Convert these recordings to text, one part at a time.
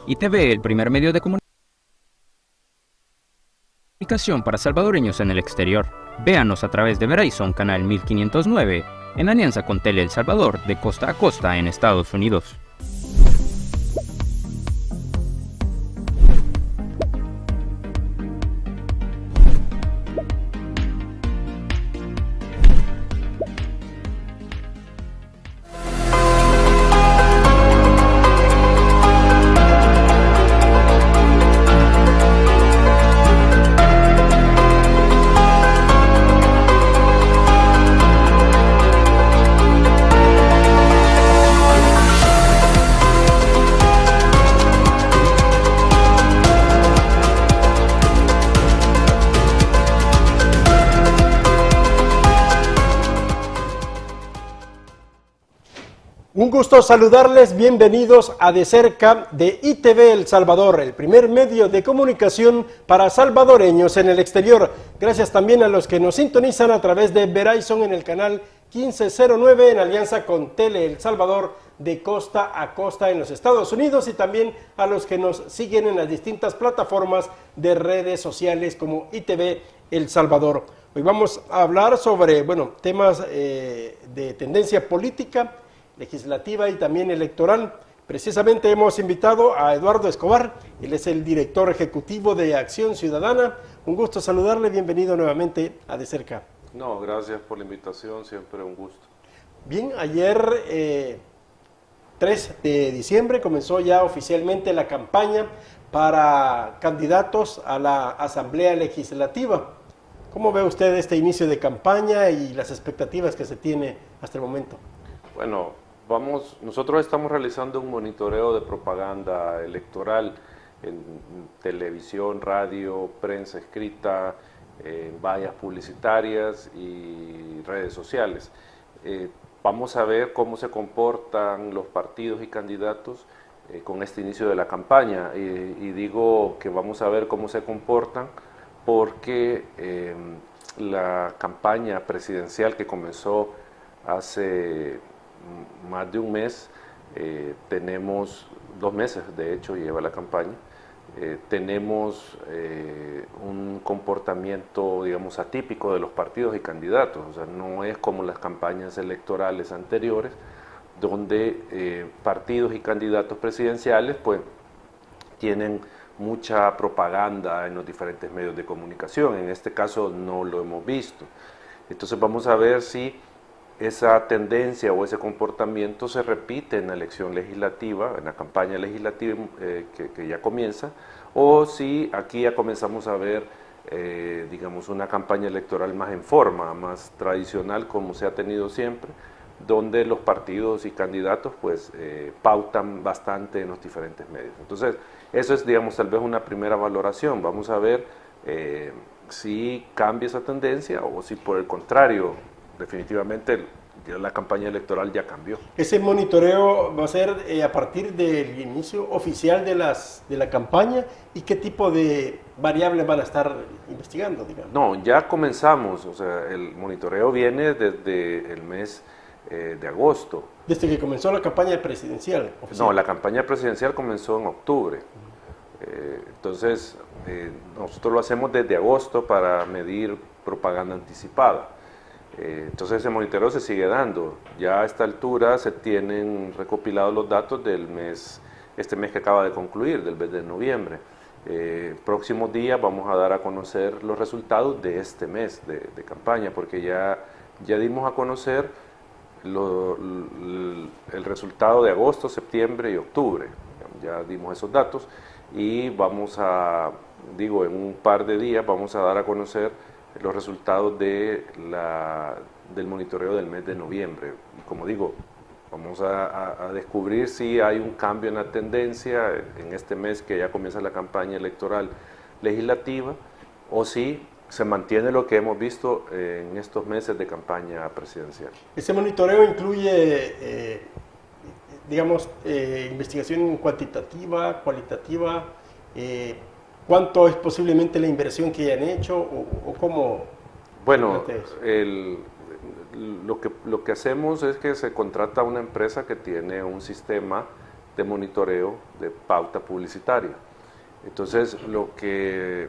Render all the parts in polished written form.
ITV, el primer medio de comunicación para salvadoreños en el exterior. Véanos a través de Verizon Canal 1509, en alianza con Tele El Salvador, de costa a costa en Estados Unidos. Un gusto saludarles, bienvenidos a De Cerca de ITV El Salvador, el primer medio de comunicación para salvadoreños en el exterior. Gracias también a los que nos sintonizan a través de Verizon en el canal 1509 en alianza con Tele El Salvador de costa a costa en los Estados Unidos, y también a los que nos siguen en las distintas plataformas de redes sociales como ITV El Salvador. Hoy vamos a hablar sobre temas de tendencia política, legislativa y también electoral. Precisamente hemos invitado a Eduardo Escobar, él es el director ejecutivo de Acción Ciudadana. Un gusto saludarle, bienvenido nuevamente a De Cerca. No, gracias por la invitación, siempre un gusto. Bien, ayer 3 de diciembre comenzó ya oficialmente la campaña para candidatos a la Asamblea Legislativa. ¿Cómo ve usted este inicio de campaña y las expectativas que se tiene hasta el momento? Bueno, nosotros estamos realizando un monitoreo de propaganda electoral en televisión, radio, prensa escrita, vallas publicitarias y redes sociales. Vamos a ver cómo se comportan los partidos y candidatos con este inicio de la campaña. Y digo que vamos a ver cómo se comportan porque la campaña presidencial que comenzó hace más de un mes, tenemos 2 meses de hecho lleva la campaña, tenemos un comportamiento, digamos, atípico de los partidos y candidatos. O sea, no es como las campañas electorales anteriores, donde partidos y candidatos presidenciales pues tienen mucha propaganda en los diferentes medios de comunicación. En este caso no lo hemos visto. Entonces vamos a ver si esa tendencia o ese comportamiento se repite en la elección legislativa, en la campaña legislativa que ya comienza, o si aquí ya comenzamos a ver, digamos, una campaña electoral más en forma, más tradicional como se ha tenido siempre, donde los partidos y candidatos pues pautan bastante en los diferentes medios. Entonces, eso es, digamos, tal vez una primera valoración. Vamos a ver si cambia esa tendencia o si por el contrario, definitivamente ya la campaña electoral ya cambió. Ese monitoreo va a ser a partir del inicio oficial de la campaña, ¿y qué tipo de variables van a estar investigando, digamos? No, ya comenzamos, o sea, el monitoreo viene desde el mes de agosto. Desde que comenzó la campaña presidencial oficial. No, la campaña presidencial comenzó en octubre. Entonces, nosotros lo hacemos desde agosto para medir propaganda anticipada. Entonces ese monitoreo se sigue dando. Ya a esta altura se tienen recopilados los datos del mes, este mes que acaba de concluir, del mes de noviembre. Próximos días vamos a dar a conocer los resultados de este mes de campaña, porque ya dimos a conocer el resultado de agosto, septiembre y octubre. Ya dimos esos datos y vamos a, digo, en un par de días vamos a dar a conocer los resultados del monitoreo del mes de noviembre. Y como digo, vamos a descubrir si hay un cambio en la tendencia en este mes que ya comienza la campaña electoral legislativa, o si se mantiene lo que hemos visto en estos meses de campaña presidencial. Ese monitoreo incluye, investigación cuantitativa, cualitativa, ¿cuánto es posiblemente la inversión que hayan hecho o cómo? Bueno, lo que hacemos es que se contrata una empresa que tiene un sistema de monitoreo de pauta publicitaria. Entonces, lo que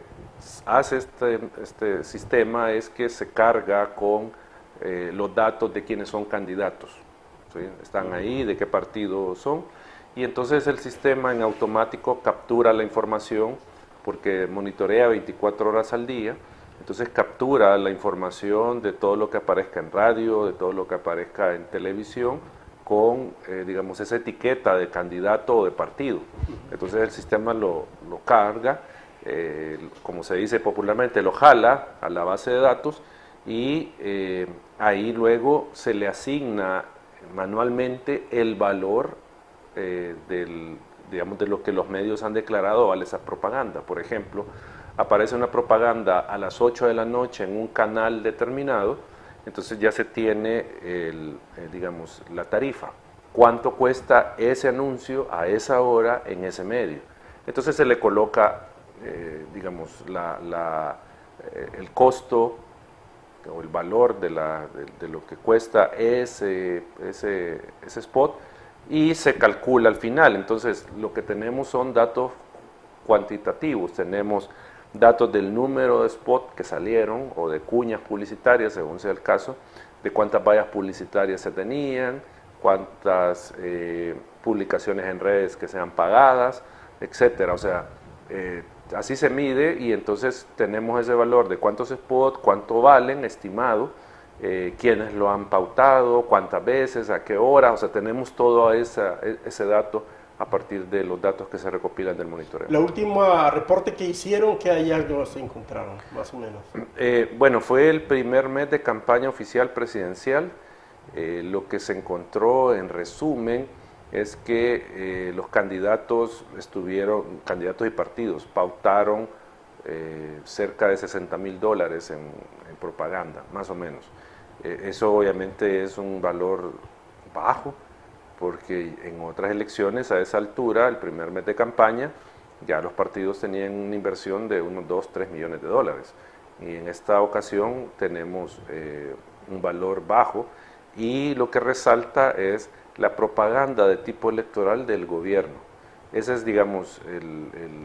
hace este sistema es que se carga con los datos de quienes son candidatos, ¿sí? Están ahí, de qué partido son, y entonces el sistema en automático captura la información, porque monitorea 24 horas al día, entonces captura la información de todo lo que aparezca en radio, de todo lo que aparezca en televisión, con, digamos, esa etiqueta de candidato o de partido. Entonces el sistema lo carga, como se dice popularmente, lo jala a la base de datos y ahí luego se le asigna manualmente el valor digamos, de lo que los medios han declarado vale esa propaganda. Por ejemplo, aparece una propaganda a las 8 de la noche en un canal determinado, entonces ya se tiene, digamos, la tarifa. ¿Cuánto cuesta ese anuncio a esa hora en ese medio? Entonces se le coloca, digamos, el costo o el valor de lo que cuesta ese spot y se calcula al final. Entonces lo que tenemos son datos cuantitativos, tenemos datos del número de spots que salieron o de cuñas publicitarias, según sea el caso, de cuántas vallas publicitarias se tenían, cuántas publicaciones en redes que sean pagadas, etcétera. O sea, así se mide y entonces tenemos ese valor de cuántos spots, cuánto valen, estimado, quiénes lo han pautado, cuántas veces, a qué hora, o sea, tenemos todo ese dato a partir de los datos que se recopilan del monitoreo. La última reporte que hicieron, ¿qué hallazgos se encontraron, más o menos? Bueno, fue el primer mes de campaña oficial presidencial. Lo que se encontró en resumen es que los candidatos candidatos y partidos, pautaron cerca de $60,000 en propaganda, más o menos. Eso obviamente es un valor bajo, porque en otras elecciones a esa altura, el primer mes de campaña, ya los partidos tenían una inversión de unos 2-3 millones de dólares. Y en esta ocasión tenemos un valor bajo y lo que resalta es la propaganda de tipo electoral del gobierno. Esa es, digamos,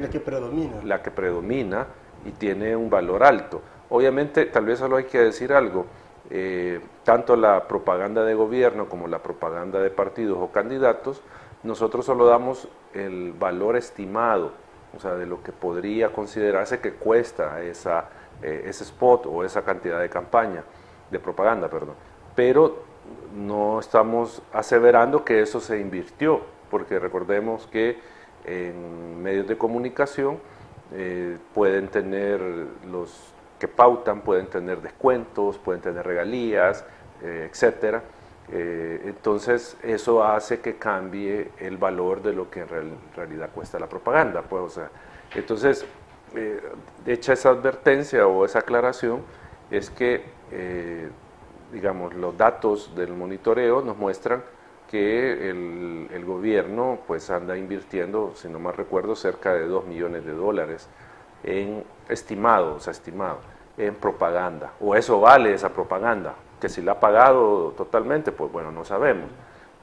la que predomina. La que predomina y tiene un valor alto. Obviamente, tal vez solo hay que decir algo. Tanto la propaganda de gobierno como la propaganda de partidos o candidatos, nosotros solo damos el valor estimado, o sea, de lo que podría considerarse que cuesta ese spot o esa cantidad de campaña, de propaganda, perdón. Pero no estamos aseverando que eso se invirtió, porque recordemos que en medios de comunicación pueden tener los que pautan, pueden tener descuentos, pueden tener regalías, etcétera. Entonces eso hace que cambie el valor de lo que en realidad cuesta la propaganda, pues, o sea, entonces hecha esa advertencia o esa aclaración, es que digamos, los datos del monitoreo nos muestran que el gobierno pues anda invirtiendo, si no mal recuerdo, cerca de $2 millones en estimado, en propaganda, o eso vale esa propaganda, que si la ha pagado totalmente, pues bueno, no sabemos,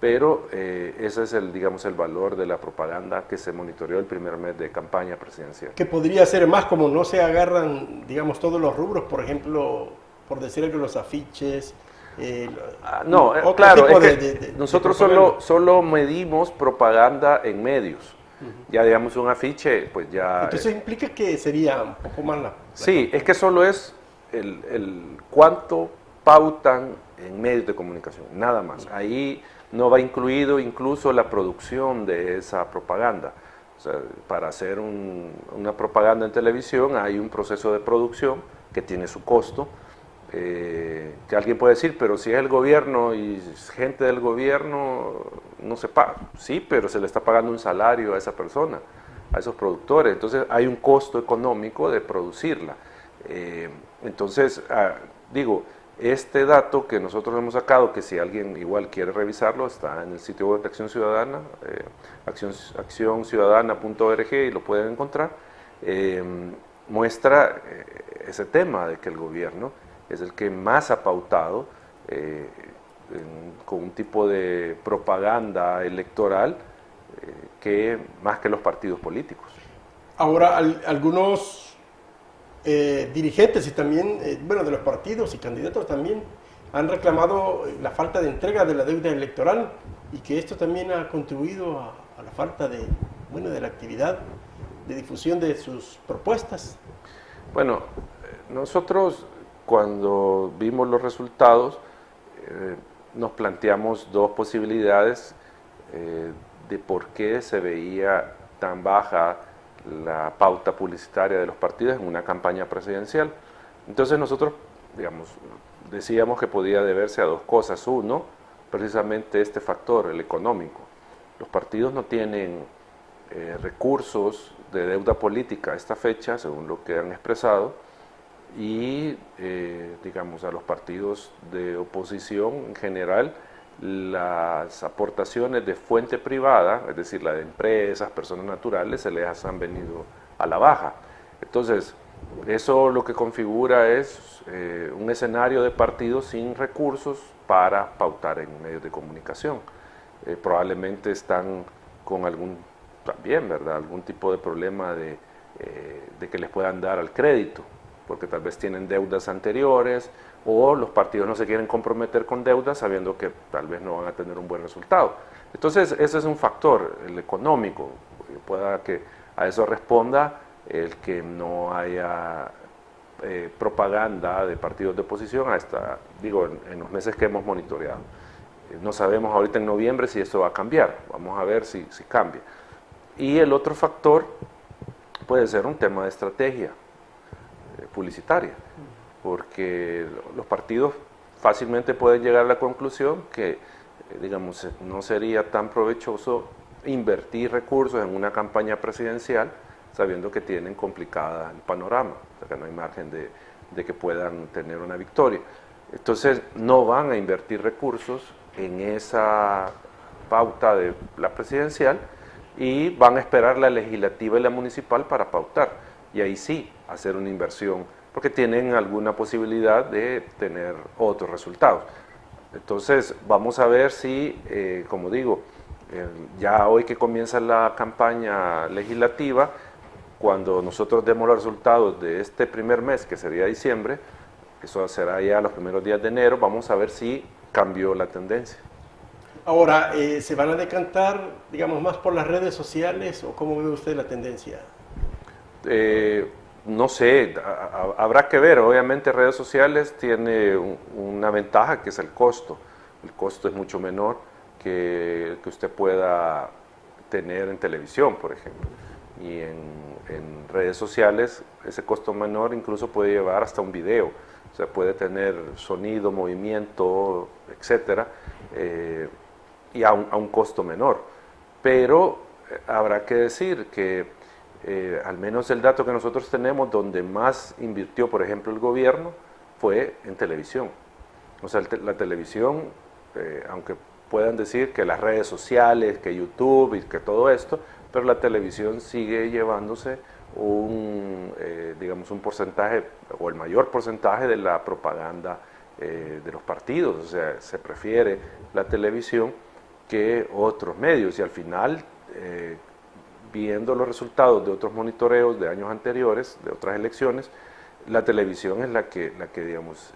pero ese es digamos, el valor de la propaganda que se monitoreó el primer mes de campaña presidencial. Que podría ser más, como no se agarran, digamos, todos los rubros, por ejemplo, por decir algo, los afiches. No, claro, es que nosotros solo medimos propaganda en medios. Ya digamos un afiche, pues ya... Entonces implica que sería un poco más la... Sí, es que solo es el cuánto pautan en medios de comunicación, nada más. Ahí no va incluido incluso la producción de esa propaganda. O sea, para hacer una propaganda en televisión hay un proceso de producción que tiene su costo, que alguien puede decir, pero si es el gobierno y gente del gobierno, no se paga. Sí, pero se le está pagando un salario a esa persona, a esos productores. Entonces hay un costo económico de producirla. Entonces, digo, este dato que nosotros hemos sacado, que si alguien igual quiere revisarlo, está en el sitio web de Acción Ciudadana, accionciudadana.org, y lo pueden encontrar, muestra ese tema de que el gobierno es el que más ha pautado con un tipo de propaganda electoral más que los partidos políticos. Ahora, algunos dirigentes y también, de los partidos y candidatos también han reclamado la falta de entrega de la deuda electoral y que esto también ha contribuido a la falta de la actividad de difusión de sus propuestas. Bueno, nosotros cuando vimos los resultados nos planteamos dos posibilidades de por qué se veía tan baja la pauta publicitaria de los partidos en una campaña presidencial. Entonces nosotros, decíamos que podía deberse a dos cosas. Uno, precisamente este factor, el económico. Los partidos no tienen recursos de deuda política a esta fecha, según lo que han expresado, y a los partidos de oposición en general, las aportaciones de fuente privada, es decir, la de empresas, personas naturales, se les han venido a la baja. Entonces, eso lo que configura es un escenario de partidos sin recursos para pautar en medios de comunicación. Probablemente están con algún tipo de problema de que les puedan dar al crédito, porque tal vez tienen deudas anteriores, o los partidos no se quieren comprometer con deudas sabiendo que tal vez no van a tener un buen resultado. Entonces, ese es un factor, el económico. Pueda que a eso responda el que no haya propaganda de partidos de oposición en los meses que hemos monitoreado. No sabemos ahorita en noviembre si esto va a cambiar, vamos a ver si cambia. Y el otro factor puede ser un tema de estrategia publicitaria, porque los partidos fácilmente pueden llegar a la conclusión que, no sería tan provechoso invertir recursos en una campaña presidencial sabiendo que tienen complicada el panorama, o sea que no hay margen de que puedan tener una victoria. Entonces no van a invertir recursos en esa pauta de la presidencial y van a esperar la legislativa y la municipal para pautar, y ahí sí hacer una inversión, porque tienen alguna posibilidad de tener otros resultados. Entonces vamos a ver si, como digo, ya hoy que comienza la campaña legislativa, cuando nosotros demos los resultados de este primer mes, que sería diciembre, eso será ya los primeros días de enero, vamos a ver si cambió la tendencia. Ahora, ¿se van a decantar, más por las redes sociales o cómo ve usted la tendencia? No sé, habrá que ver. Obviamente redes sociales tiene una ventaja, que es el costo. El costo es mucho menor que el que usted pueda tener en televisión, por ejemplo. Y en redes sociales ese costo menor incluso puede llevar hasta un video. O sea, puede tener sonido, movimiento, etcétera, y a un costo menor. Pero habrá que decir que al menos el dato que nosotros tenemos, donde más invirtió, por ejemplo, el gobierno, fue en televisión. O sea, la televisión, aunque puedan decir que las redes sociales, que YouTube y que todo esto, pero la televisión sigue llevándose un porcentaje, o el mayor porcentaje de la propaganda de los partidos. O sea, se prefiere la televisión que otros medios, y al final, viendo los resultados de otros monitoreos de años anteriores, de otras elecciones, la televisión es la que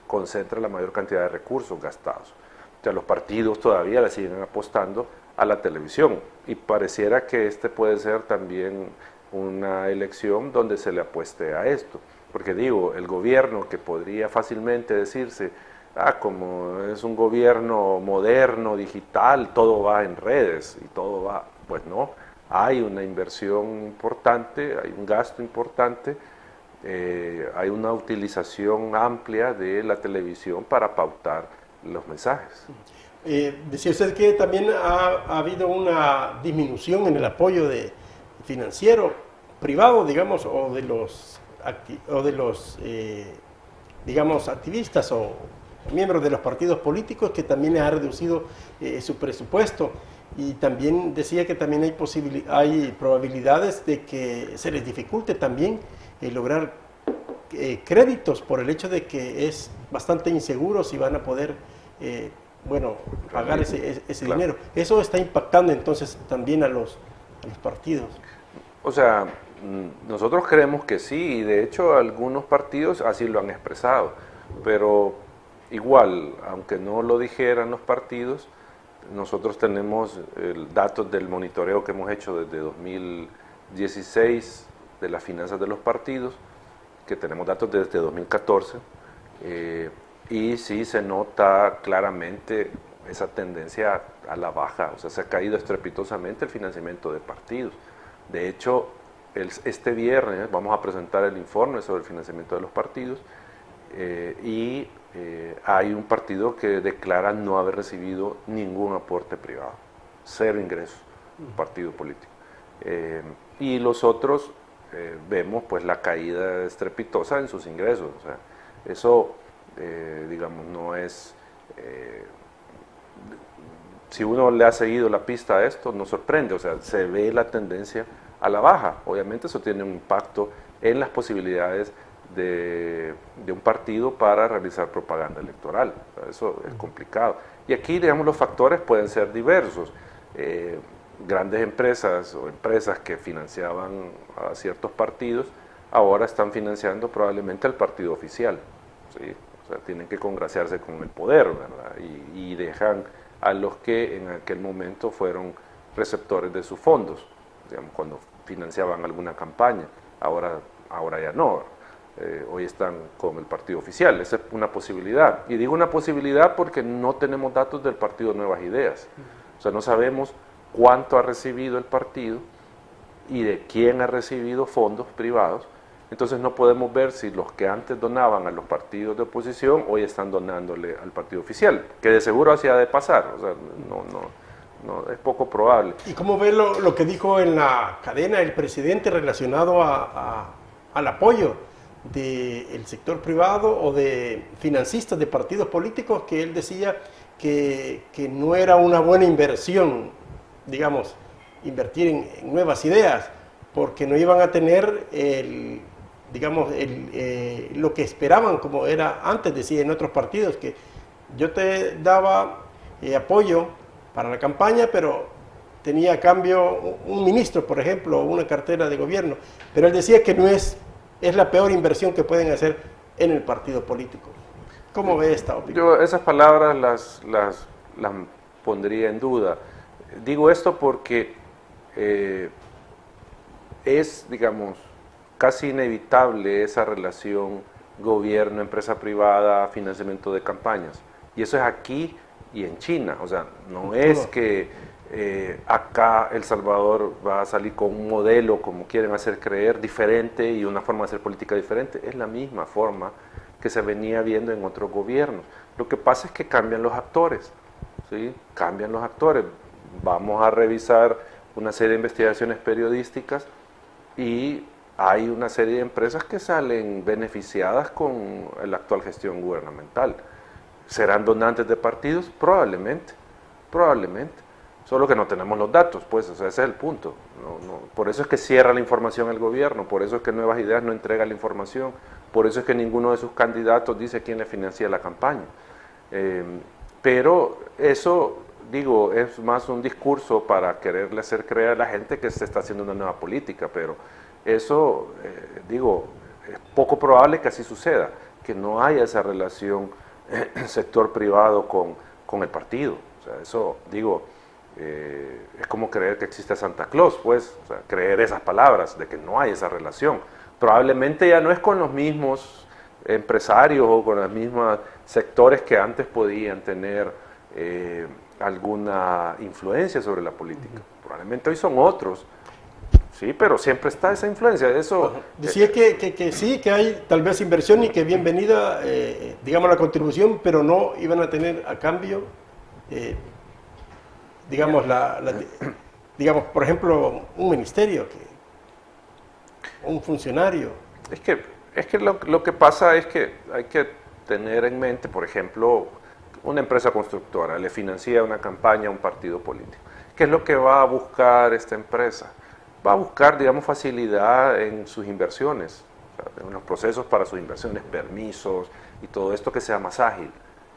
concentra la mayor cantidad de recursos gastados. O sea, los partidos todavía le siguen apostando a la televisión, y pareciera que este puede ser también una elección donde se le apueste a esto. Porque el gobierno, que podría fácilmente decirse, como es un gobierno moderno, digital, todo va en redes y todo va, pues no. Hay una inversión importante, hay un gasto importante, hay una utilización amplia de la televisión para pautar los mensajes. Decía usted que también ha habido una disminución en el apoyo financiero privado, o de los activistas o miembros de los partidos políticos, que también les ha reducido su presupuesto. Y también decía que también hay probabilidades de que se les dificulte también lograr créditos, por el hecho de que es bastante inseguro si van a poder bueno, pagar ese Claro. dinero. Eso está impactando entonces también a los partidos. O sea, nosotros creemos que sí, y de hecho algunos partidos así lo han expresado, pero igual, aunque no lo dijeran los partidos, nosotros tenemos datos del monitoreo que hemos hecho desde 2016 de las finanzas de los partidos, que tenemos datos desde 2014, y sí se nota claramente esa tendencia a la baja, o sea, se ha caído estrepitosamente el financiamiento de partidos. De hecho, este viernes vamos a presentar el informe sobre el financiamiento de los partidos y hay un partido que declara no haber recibido ningún aporte privado, cero ingresos, un partido político. Y los otros vemos pues la caída estrepitosa en sus ingresos. O sea, eso, digamos, no es... si uno le ha seguido la pista a esto, nos sorprende, o sea, se ve la tendencia a la baja. Obviamente eso tiene un impacto en las posibilidades de un partido para realizar propaganda electoral. O sea, eso es complicado. Y aquí, digamos, los factores pueden ser diversos. Grandes empresas o empresas que financiaban a ciertos partidos, ahora están financiando probablemente al partido oficial, ¿sí? O sea, tienen que congraciarse con el poder, ¿verdad? Y dejan a los que en aquel momento fueron receptores de sus fondos, digamos, cuando financiaban alguna campaña, ahora ya no, hoy están con el partido oficial. Esa es una posibilidad, y digo una posibilidad porque no tenemos datos del partido Nuevas Ideas, o sea, no sabemos cuánto ha recibido el partido y de quién ha recibido fondos privados. Entonces no podemos ver si los que antes donaban a los partidos de oposición hoy están donándole al partido oficial, que de seguro así ha de pasar, o sea, no es poco probable. ¿Y cómo ve lo que dijo en la cadena el presidente relacionado al apoyo del sector privado o de financistas de partidos políticos, que él decía que no era una buena inversión, digamos, invertir en nuevas ideas, porque no iban a tener lo que esperaban, como era antes, decía en otros partidos, que yo te daba apoyo para la campaña, pero tenía a cambio un ministro, por ejemplo, o una cartera de gobierno. Pero él decía que no es la peor inversión que pueden hacer en el partido político. ¿Cómo ve esta opinión? Yo esas palabras las pondría en duda. Digo esto porque es, digamos, casi inevitable esa relación gobierno, empresa privada, financiamiento de campañas. Y eso es aquí y en China. O sea, no es que acá El Salvador va a salir con un modelo, como quieren hacer creer, diferente y una forma de hacer política diferente. Es la misma forma que se venía viendo en otros gobiernos. Lo que pasa es que cambian los actores, ¿sí? Cambian los actores. Vamos a revisar una serie de investigaciones periodísticas y hay una serie de empresas que salen beneficiadas con la actual gestión gubernamental. ¿Serán donantes de partidos? Probablemente. Solo que no tenemos los datos, pues, o sea, ese es el punto. Por eso es que cierra la información el gobierno, por eso es que Nuevas Ideas no entrega la información, por eso es que ninguno de sus candidatos dice quién le financia la campaña. Pero eso, digo, es más un discurso para quererle hacer creer a la gente que se está haciendo una nueva política, pero eso, digo, es poco probable que así suceda, que no haya esa relación sector privado con el partido. O sea, eso, digo, es como creer que existe Santa Claus, pues, o sea, creer esas palabras, de que no hay esa relación. Probablemente ya no es con los mismos empresarios o con los mismos sectores que antes podían tener alguna influencia sobre la política. Probablemente hoy son otros, sí, pero siempre está esa influencia. Eso decía que sí, que hay tal vez inversión y que bienvenida, digamos, la contribución, pero no iban a tener a cambio, digamos, digamos, por ejemplo, un ministerio, un funcionario. Es que lo que pasa es que hay que tener en mente, por ejemplo, una empresa constructora le financia una campaña a un partido político. ¿Qué es lo que va a buscar esta empresa? Va a buscar, digamos, facilidad en sus inversiones, o sea, en los procesos para sus inversiones, permisos y todo esto que sea más ágil,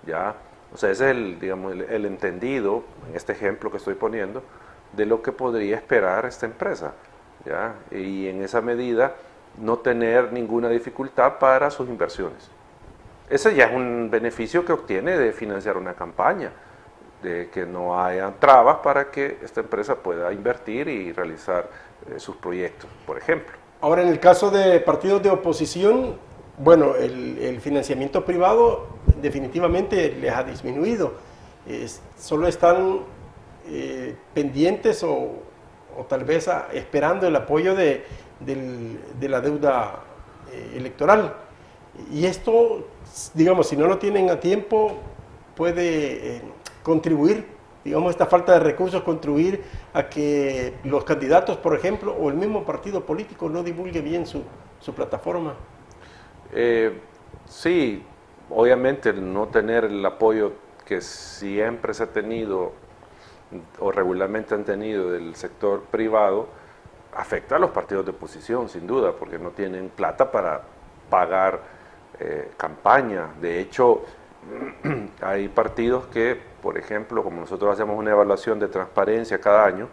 ¿ya? O sea, ese es digamos, el entendido, en este ejemplo que estoy poniendo, de lo que podría esperar esta empresa, ¿ya? Y en esa medida no tener ninguna dificultad para sus inversiones. Ese ya es un beneficio que obtiene de financiar una campaña, de que no haya trabas para que esta empresa pueda invertir y realizar sus proyectos, por ejemplo. Ahora, en el caso de partidos de oposición, bueno, el financiamiento privado definitivamente les ha disminuido. Solo están pendientes o tal vez esperando el apoyo de la deuda electoral. Y esto, digamos, si no lo tienen a tiempo, puede contribuir, digamos, esta falta de recursos, contribuir a que los candidatos, por ejemplo, o el mismo partido político no divulgue bien su plataforma. Sí, obviamente el no tener el apoyo que siempre se ha tenido o regularmente han tenido del sector privado afecta a los partidos de oposición, sin duda, porque no tienen plata para pagar campaña. De hecho, hay partidos que, por ejemplo, como nosotros hacemos una evaluación de transparencia cada año,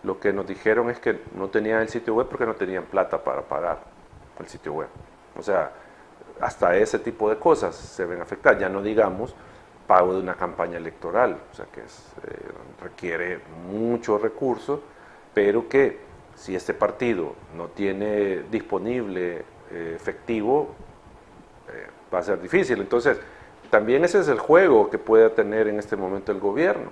lo que nos dijeron es que no tenían el sitio web porque no tenían plata para pagar el sitio web. O sea, hasta ese tipo de cosas se ven afectadas, ya no digamos pago de una campaña electoral, o sea que requiere muchos recursos, pero que si este partido no tiene disponible efectivo, va a ser difícil. Entonces, también ese es el juego que puede tener en este momento el gobierno,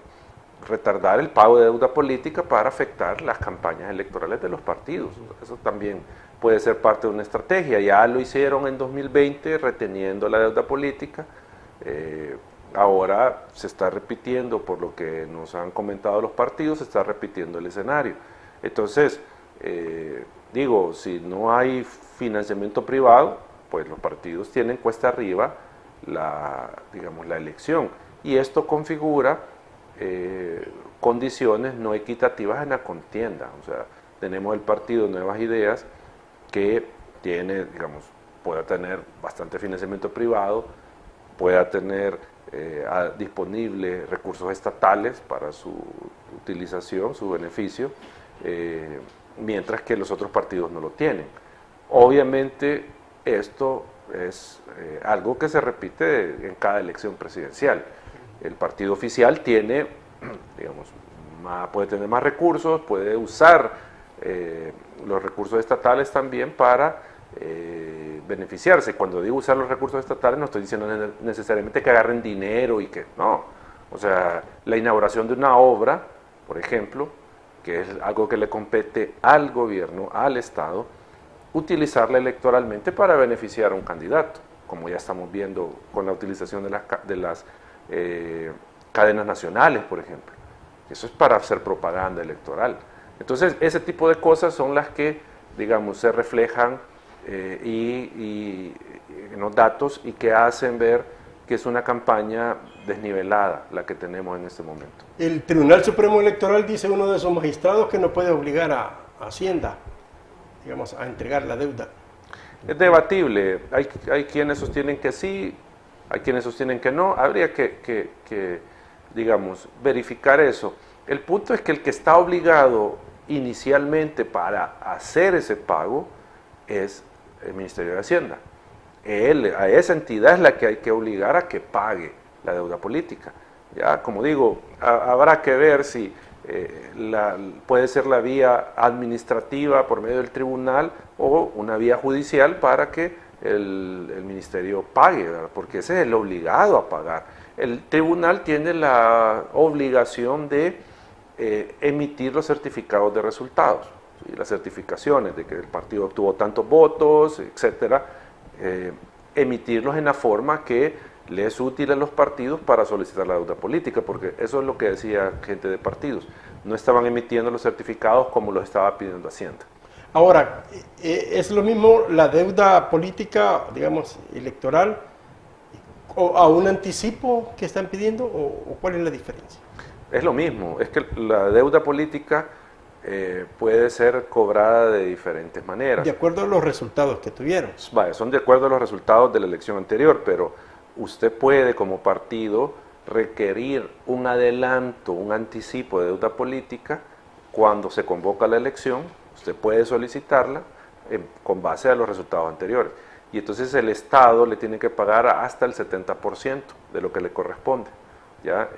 retardar el pago de deuda política para afectar las campañas electorales de los partidos. Eso también puede ser parte de una estrategia. Ya lo hicieron en 2020 reteniendo la deuda política. Ahora se está repitiendo, por lo que nos han comentado los partidos, se está repitiendo el escenario. Entonces, digo, si no hay financiamiento privado, pues los partidos tienen cuesta arriba digamos, la elección. Y esto configura condiciones no equitativas en la contienda. O sea, tenemos el partido Nuevas Ideas que tiene, digamos, pueda tener bastante financiamiento privado, pueda tener disponible recursos estatales para su utilización, su beneficio, mientras que los otros partidos no lo tienen. Obviamente esto es algo que se repite en cada elección presidencial. El partido oficial tiene, digamos, puede tener más recursos, puede usar los recursos estatales también para beneficiarse. Cuando digo usar los recursos estatales no estoy diciendo necesariamente que agarren dinero y que no. O sea, la inauguración de una obra, por ejemplo, que es algo que le compete al gobierno, al Estado, utilizarla electoralmente para beneficiar a un candidato, como ya estamos viendo con la utilización de las cadenas nacionales, por ejemplo. Eso es para hacer propaganda electoral. Entonces, ese tipo de cosas son las que, digamos, se reflejan en los datos y que hacen ver que es una campaña desnivelada la que tenemos en este momento. El Tribunal Supremo Electoral dice uno de sus magistrados que no puede obligar a Hacienda, digamos, a entregar la deuda. Es debatible, hay quienes sostienen que sí, hay quienes sostienen que no, habría que digamos, verificar eso. El punto es que el que está obligado inicialmente para hacer ese pago es el Ministerio de Hacienda. A esa entidad es la que hay que obligar a que pague la deuda política. Ya, como digo, habrá que ver si puede ser la vía administrativa por medio del tribunal o una vía judicial para que el ministerio pague, ¿verdad? Porque ese es el obligado a pagar. El tribunal tiene la obligación de emitir los certificados de resultados, ¿sí? Las certificaciones de que el partido obtuvo tantos votos, etcétera, emitirlos en la forma que le es útil a los partidos para solicitar la deuda política, porque eso es lo que decía gente de partidos. No estaban emitiendo los certificados como los estaba pidiendo Hacienda. Ahora, ¿es lo mismo la deuda política, digamos, electoral, o a un anticipo que están pidiendo, o cuál es la diferencia? Es lo mismo, es que la deuda política puede ser cobrada de diferentes maneras. De acuerdo a los resultados que tuvieron. Vale, son de acuerdo a los resultados de la elección anterior, pero usted puede como partido requerir un adelanto, un anticipo de deuda política cuando se convoca la elección. Usted puede solicitarla con base a los resultados anteriores. Y entonces el Estado le tiene que pagar hasta el 70% de lo que le corresponde, ¿ya?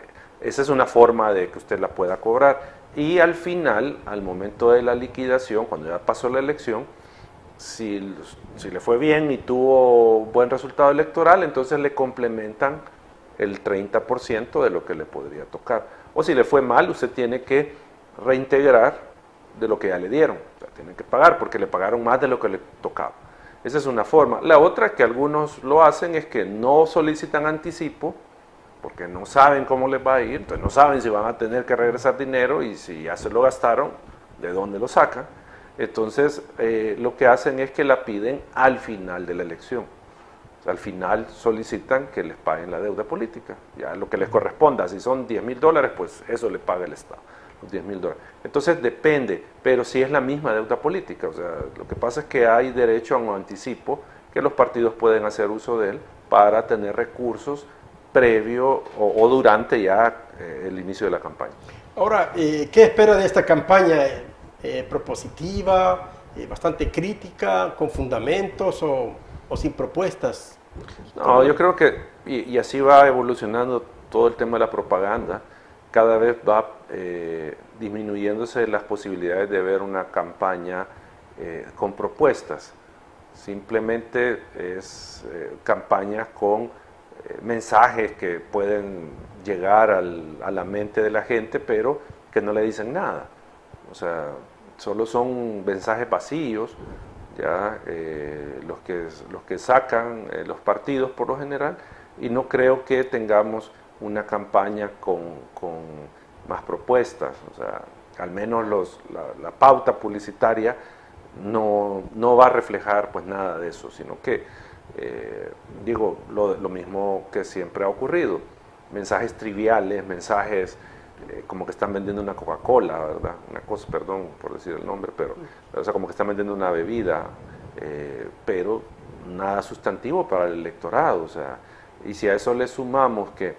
Esa es una forma de que usted la pueda cobrar. Y al final, al momento de la liquidación, cuando ya pasó la elección, si le fue bien y tuvo buen resultado electoral, entonces le complementan el 30% de lo que le podría tocar. O si le fue mal, usted tiene que reintegrar de lo que ya le dieron. O sea, tienen que pagar porque le pagaron más de lo que le tocaba. Esa es una forma. La otra que algunos lo hacen es que no solicitan anticipo porque no saben cómo les va a ir, entonces no saben si van a tener que regresar dinero y si ya se lo gastaron, ¿de dónde lo sacan? Entonces lo que hacen es que la piden al final de la elección. O sea, al final solicitan que les paguen la deuda política, ya lo que les corresponda. Si son $10,000, pues eso le paga el Estado, los $10,000. Entonces depende, pero sí es la misma deuda política. O sea, lo que pasa es que hay derecho a un anticipo que los partidos pueden hacer uso de él para tener recursos previo o durante ya el inicio de la campaña. Ahora, ¿qué espera de esta campaña? ¿Propositiva, bastante crítica, con fundamentos o sin propuestas? No, yo creo que, y así va evolucionando todo el tema de la propaganda, cada vez va disminuyéndose las posibilidades de ver una campaña con propuestas. Simplemente es campañas con mensajes que pueden llegar a la mente de la gente, pero que no le dicen nada. O sea, solo son mensajes vacíos, ya los que sacan los partidos por lo general, y no creo que tengamos una campaña con más propuestas. O sea, al menos la pauta publicitaria no va a reflejar pues nada de eso, sino que digo lo mismo que siempre ha ocurrido, mensajes triviales, mensajes como que están vendiendo una Coca-Cola, ¿verdad? Una cosa, perdón por decir el nombre, pero o sea, como que están vendiendo una bebida, pero nada sustantivo para el electorado. O sea, y si a eso le sumamos que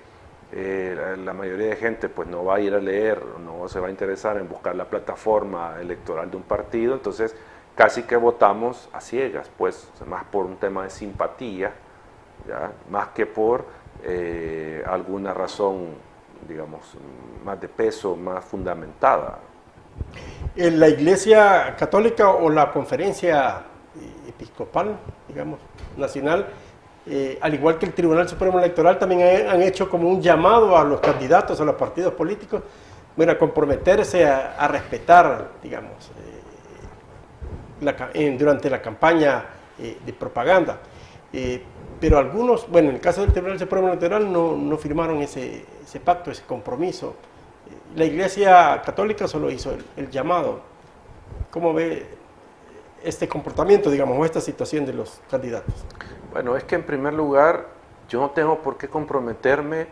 la mayoría de gente pues no va a ir a leer, no se va a interesar en buscar la plataforma electoral de un partido, entonces casi que votamos a ciegas, pues más por un tema de simpatía, ¿ya? Más que por alguna razón, digamos, más de peso, más fundamentada. En la Iglesia Católica o la Conferencia Episcopal, digamos, nacional, al igual que el Tribunal Supremo Electoral, también han hecho como un llamado a los candidatos, a los partidos políticos, bueno, a comprometerse a respetar, digamos, durante la campaña de propaganda. Pero algunos, bueno, en el caso del Tribunal Supremo Electoral no firmaron ese pacto, ese compromiso. La Iglesia Católica solo hizo el llamado. ¿Cómo ve este comportamiento, digamos, o esta situación de los candidatos? Bueno, es que en primer lugar, yo no tengo por qué comprometerme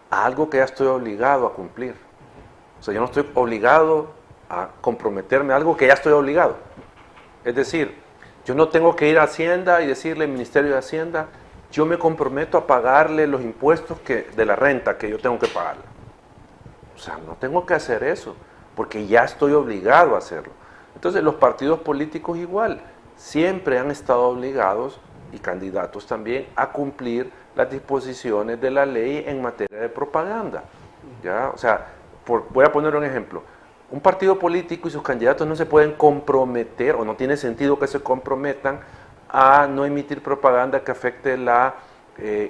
a algo que ya estoy obligado a cumplir. O sea, yo no estoy obligado a comprometerme a algo que ya estoy obligado. Es decir, yo no tengo que ir a Hacienda y decirle al Ministerio de Hacienda, yo me comprometo a pagarle los impuestos de la renta que yo tengo que pagarle. O sea, no tengo que hacer eso, porque ya estoy obligado a hacerlo. Entonces, los partidos políticos igual, siempre han estado obligados, y candidatos también, a cumplir las disposiciones de la ley en materia de propaganda. ¿Ya? O sea, voy a poner un ejemplo. Un partido político y sus candidatos no se pueden comprometer, o no tiene sentido que se comprometan, a no emitir propaganda que afecte la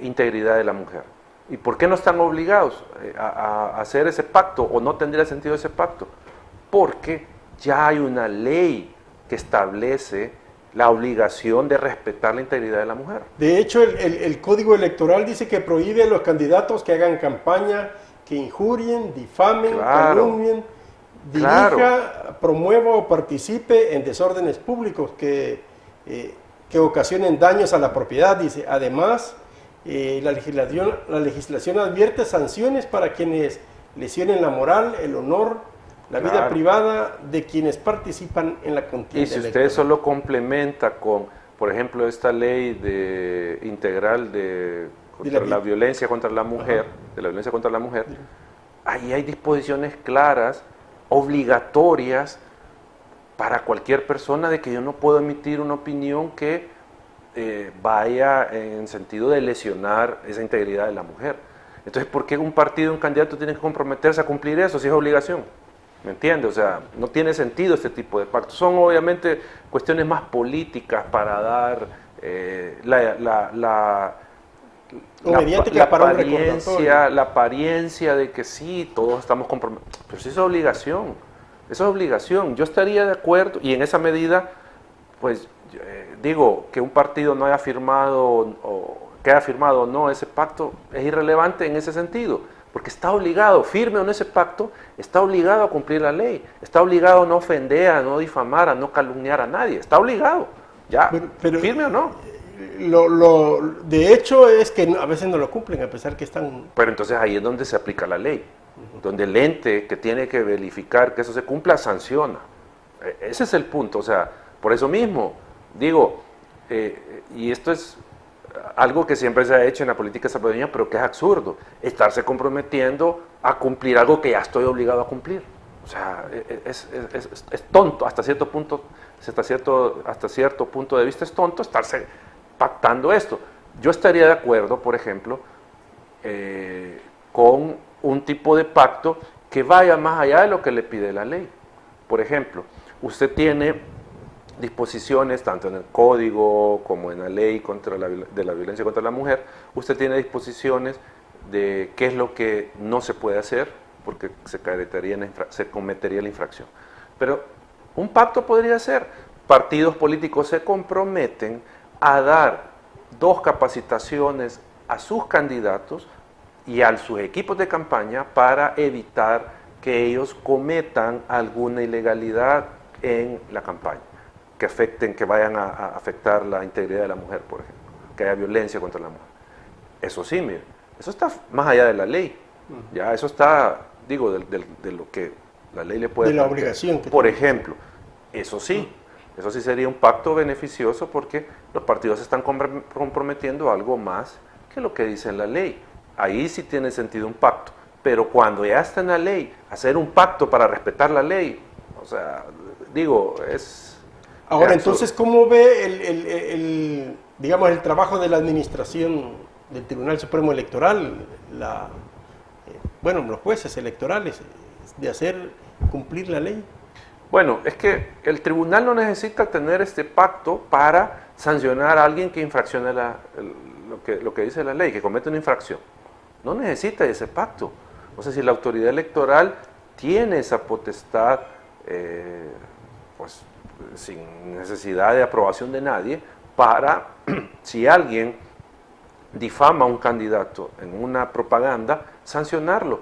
integridad de la mujer. ¿Y por qué no están obligados a hacer ese pacto, o no tendría sentido ese pacto? Porque ya hay una ley que establece la obligación de respetar la integridad de la mujer. De hecho, el Código Electoral dice que prohíbe a los candidatos que hagan campaña, que injurien, difamen, calumnien, dirija, promueva o participe en desórdenes públicos que ocasionen daños a la propiedad. Dice, además, la legislación advierte sanciones para quienes lesionen la moral, el honor, la vida privada de quienes participan en la contienda. Y si usted eso lo complementa con, por ejemplo, esta ley integral de contra la violencia contra la mujer, de la violencia contra la mujer, ahí hay disposiciones claras, obligatorias para cualquier persona de que yo no puedo emitir una opinión que vaya en sentido de lesionar esa integridad de la mujer. Entonces, ¿por qué un partido, un candidato tiene que comprometerse a cumplir eso si es obligación? ¿Me entiendes? O sea, no tiene sentido este tipo de pactos. Son obviamente cuestiones más políticas para dar la apariencia de que sí, todos estamos comprometidos. Pero sí, eso es obligación. Eso es obligación. Yo estaría de acuerdo, y en esa medida, pues, digo, que un partido no haya firmado o que haya firmado o no ese pacto es irrelevante en ese sentido, porque está obligado, firme o no ese pacto, está obligado a cumplir la ley, está obligado a no ofender, a no difamar, a no calumniar a nadie, está obligado, ya, pero firme o no. De hecho es que a veces no lo cumplen, a pesar que están... Pero entonces ahí es donde se aplica la ley, donde el ente que tiene que verificar que eso se cumpla sanciona. Ese es el punto, o sea, por eso mismo, digo, y esto es algo que siempre se ha hecho en la política salvadoreña, pero que es absurdo, estarse comprometiendo a cumplir algo que ya estoy obligado a cumplir. O sea, es tonto, hasta cierto punto de vista es tonto estarse pactando esto. Yo estaría de acuerdo, por ejemplo, con un tipo de pacto que vaya más allá de lo que le pide la ley. Por ejemplo, usted tiene disposiciones, tanto en el código como en la ley de la violencia contra la mujer, usted tiene disposiciones de qué es lo que no se puede hacer, porque se cometería la infracción. Pero un pacto podría ser, partidos políticos se comprometen a dar 2 capacitaciones a sus candidatos y a sus equipos de campaña para evitar que ellos cometan alguna ilegalidad en la campaña, que vayan a afectar la integridad de la mujer, por ejemplo, que haya violencia contra la mujer. Eso sí, mire, eso está más allá de la ley, ya eso está, digo, de lo que la ley le puede... De la obligación. Por ejemplo, eso sí sería un pacto beneficioso porque los partidos se están comprometiendo a algo más que lo que dice la ley. Ahí sí tiene sentido un pacto, pero cuando ya está en la ley, hacer un pacto para respetar la ley, o sea, digo, es... Ahora, entonces, ¿cómo ve digamos, el trabajo de la administración del Tribunal Supremo Electoral, los jueces electorales, de hacer cumplir la ley? Bueno, es que el tribunal no necesita tener este pacto para sancionar a alguien que infraccione lo que dice la ley, que comete una infracción. No necesita ese pacto. O sea, si la autoridad electoral tiene esa potestad, pues sin necesidad de aprobación de nadie, para, si alguien difama a un candidato en una propaganda, sancionarlo,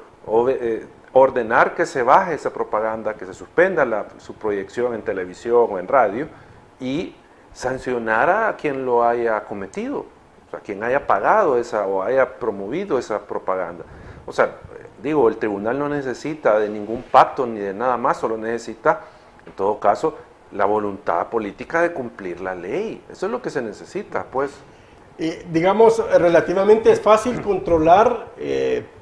ordenar que se baje esa propaganda, que se suspenda su proyección en televisión o en radio y sancionar a quien lo haya cometido, o sea, quien haya pagado o haya promovido esa propaganda. O sea, digo, el tribunal no necesita de ningún pacto ni de nada más, solo necesita, en todo caso, la voluntad política de cumplir la ley. Eso es lo que se necesita, pues. Digamos, relativamente es fácil controlar,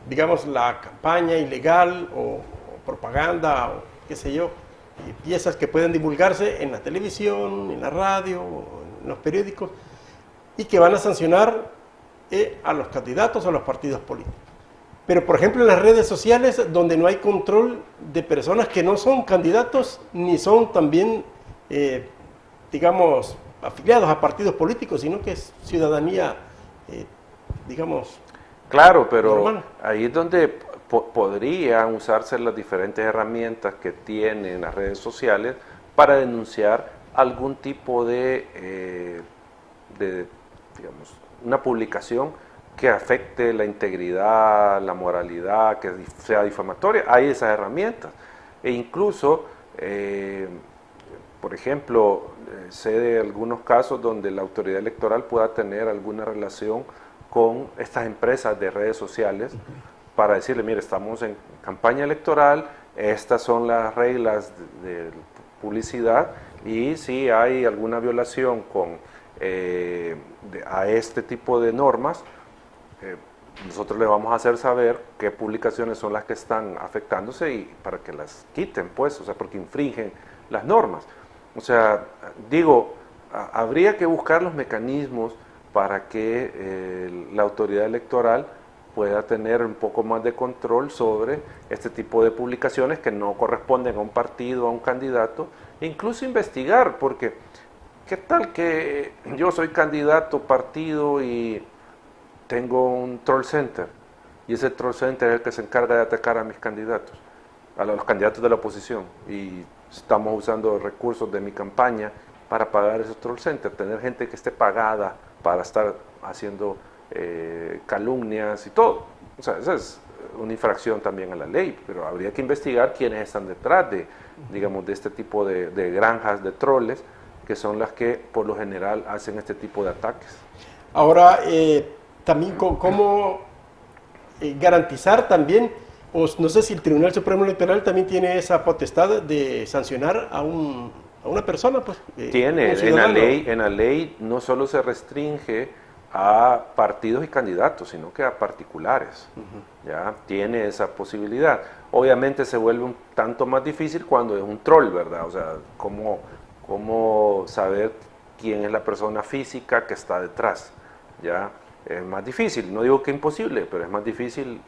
digamos, la campaña ilegal o propaganda o qué sé yo, piezas que pueden divulgarse en la televisión, en la radio, en los periódicos, y que van a sancionar a los candidatos o a los partidos políticos. Pero, por ejemplo, en las redes sociales, donde no hay control de personas que no son candidatos, ni son también, digamos, afiliados a partidos políticos, sino que es ciudadanía, digamos... Claro, pero normal. Ahí es donde podrían usarse las diferentes herramientas que tienen las redes sociales para denunciar algún tipo de digamos, una publicación que afecte la integridad, la moralidad, que sea difamatoria. Hay esas herramientas. E incluso, por ejemplo, sé de algunos casos donde la autoridad electoral pueda tener alguna relación con estas empresas de redes sociales para decirle, mire, estamos en campaña electoral, estas son las reglas de publicidad y si hay alguna violación a este tipo de normas, nosotros le vamos a hacer saber qué publicaciones son las que están afectándose y para que las quiten, pues, o sea, porque infringen las normas. O sea, digo, habría que buscar los mecanismos para que la autoridad electoral pueda tener un poco más de control sobre este tipo de publicaciones que no corresponden a un partido, a un candidato, e incluso investigar, porque ¿qué tal que yo soy candidato, partido y tengo un troll center? Y ese troll center es el que se encarga de atacar a mis candidatos, a los candidatos de la oposición, y estamos usando recursos de mi campaña para pagar esos troll centers, tener gente que esté pagada para estar haciendo calumnias y todo. O sea, esa es una infracción también a la ley, pero habría que investigar quiénes están detrás de, digamos, de este tipo de granjas de troles, que son las que por lo general hacen este tipo de ataques. Ahora, también cómo garantizar también, o no sé si el Tribunal Supremo Electoral también tiene esa potestad de sancionar a una persona, pues. Tiene, en la ley no solo se restringe a partidos y candidatos, sino que a particulares. Ya tiene esa posibilidad. Obviamente se vuelve un tanto más difícil cuando es un troll, ¿verdad? O sea, cómo saber quién es la persona física que está detrás. Ya es más difícil, no digo que imposible, pero es más difícil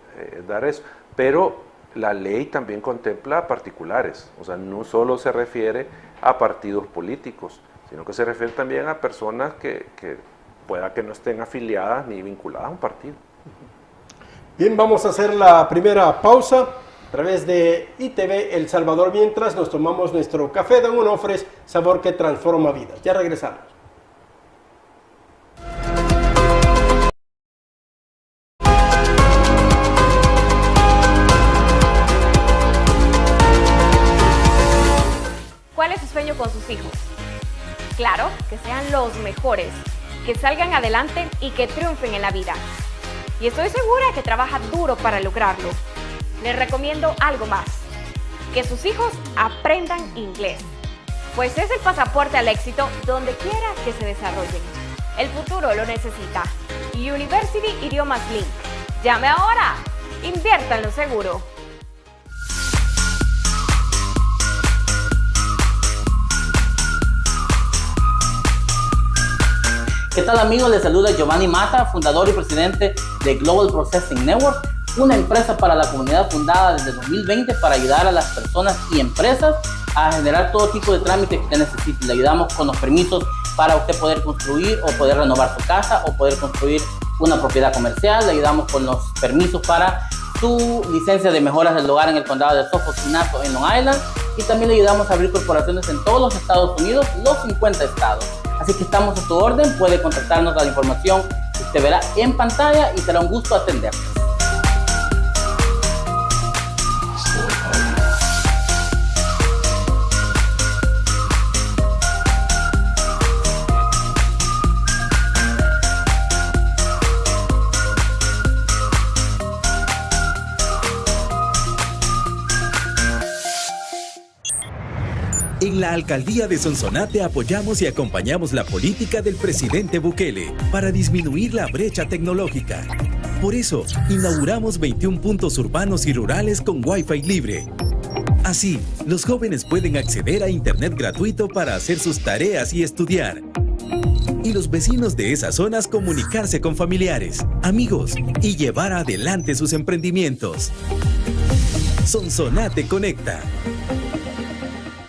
dar eso. Pero la ley también contempla a particulares, o sea, no solo se refiere a partidos políticos, sino que se refiere también a personas que pueda que no estén afiliadas ni vinculadas a un partido. Bien, vamos a hacer la primera pausa a través de ITV El Salvador, mientras nos tomamos nuestro café Don Onofres, sabor que transforma vidas. Ya regresamos. ¿Cuál es su sueño con sus hijos? Claro, que sean los mejores, que salgan adelante y que triunfen en la vida. Y estoy segura que trabaja duro para lograrlo. Les recomiendo algo más, que sus hijos aprendan inglés, pues es el pasaporte al éxito donde quiera que se desarrollen. El futuro lo necesita. University Idiomas Link. Llame ahora. Inviértanlo seguro. ¿Qué tal amigos? Les saluda Giovanni Mata, fundador y presidente de Global Processing Network, una empresa para la comunidad fundada desde 2020 para ayudar a las personas y empresas a generar todo tipo de trámites que usted necesite. Le ayudamos con los permisos para usted poder construir o poder renovar su casa o poder construir una propiedad comercial. Le ayudamos con los permisos para su licencia de mejoras del hogar en el condado de Suffolk y Nassau en Long Island, y también le ayudamos a abrir corporaciones en todos los Estados Unidos, los 50 estados. Así que estamos a su orden, puede contactarnos a la información que usted verá en pantalla y será un gusto atenderles. En la Alcaldía de Sonsonate apoyamos y acompañamos la política del presidente Bukele para disminuir la brecha tecnológica. Por eso, inauguramos 21 puntos urbanos y rurales con Wi-Fi libre. Así, los jóvenes pueden acceder a Internet gratuito para hacer sus tareas y estudiar. Y los vecinos de esas zonas comunicarse con familiares, amigos y llevar adelante sus emprendimientos. Sonsonate Conecta.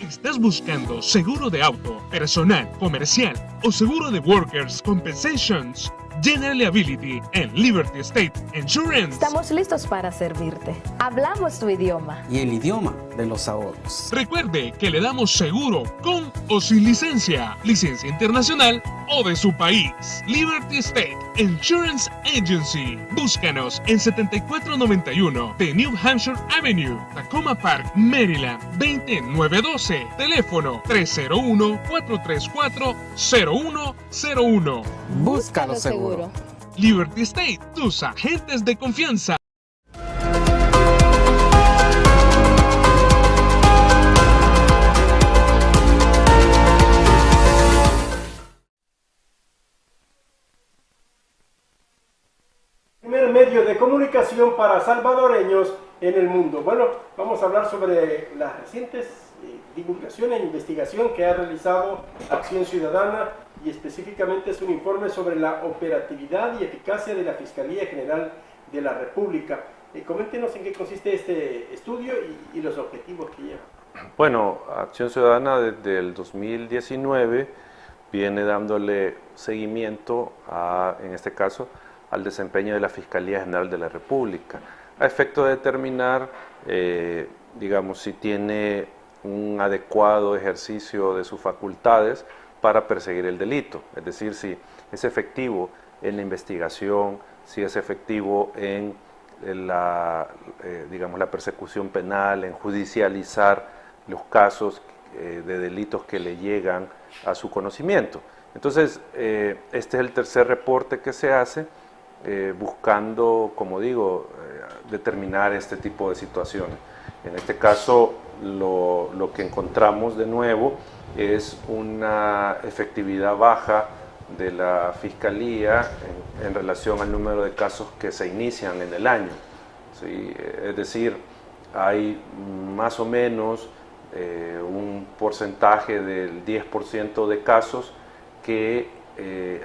¿Estás buscando seguro de auto, personal, comercial o seguro de Workers' Compensations? General Liability en Liberty State Insurance. Estamos listos para servirte. Hablamos tu idioma. Y el idioma de los ahorros. Recuerde que le damos seguro con o sin licencia, licencia internacional o de su país. Liberty State Insurance Agency. Búscanos en 7491 de New Hampshire Avenue, Tacoma Park, Maryland, 20912. Teléfono 301-434-0101. Búscalo seguro. Liberty State, tus agentes de confianza. comunicación para salvadoreños en el mundo. Bueno, vamos a hablar sobre las recientes divulgación e investigación que ha realizado Acción Ciudadana, y específicamente es un informe sobre la operatividad y eficacia de la Fiscalía General de la República. Coméntenos en qué consiste este estudio y los objetivos que lleva. Bueno, Acción Ciudadana desde el 2019 viene dándole seguimiento en este caso, al desempeño de la Fiscalía General de la República, a efecto de determinar, digamos, si tiene un adecuado ejercicio de sus facultades para perseguir el delito, es decir, si es efectivo en la investigación, si es efectivo en digamos, la persecución penal, en judicializar los casos de delitos que le llegan a su conocimiento. Entonces, este es el tercer reporte que se hace, buscando, como digo, determinar este tipo de situaciones. En este caso, lo que encontramos de nuevo es una efectividad baja de la Fiscalía en relación al número de casos que se inician en el año. ¿Sí? Es decir, hay más o menos un porcentaje del 10% de casos que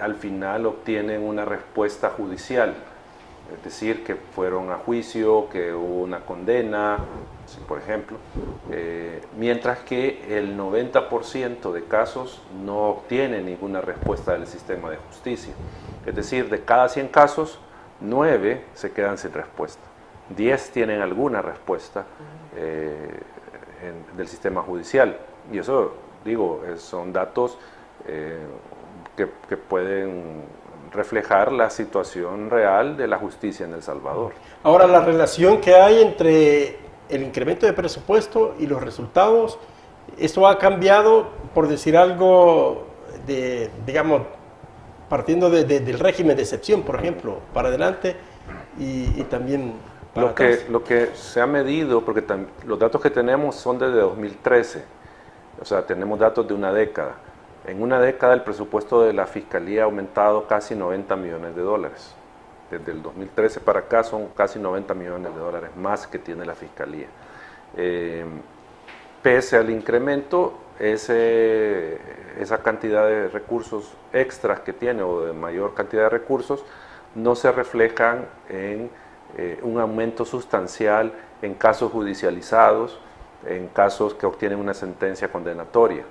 al final obtienen una respuesta judicial. Es decir, que fueron a juicio, que hubo una condena, ¿sí? Por ejemplo, mientras que el 90% de casos no obtienen ninguna respuesta del sistema de justicia. Es decir, de cada 100 casos, 9 se quedan sin respuesta, 10 tienen alguna respuesta del sistema judicial. Y eso, digo, son datos que pueden reflejar la situación real de la justicia en El Salvador. Ahora, la relación que hay entre el incremento de presupuesto y los resultados, ¿esto ha cambiado, por decir algo, digamos, partiendo del régimen de excepción, por ejemplo, para adelante y también para atrás? Lo que se ha medido, porque los datos que tenemos son desde 2013, o sea, tenemos datos de una década. En una década el presupuesto de la Fiscalía ha aumentado casi 90 millones de dólares. Desde el 2013 para acá son casi 90 millones de dólares más que tiene la Fiscalía. Pese al incremento, esa cantidad de recursos extras que tiene, o de mayor cantidad de recursos, no se reflejan en un aumento sustancial en casos judicializados, en casos que obtienen una sentencia condenatoria.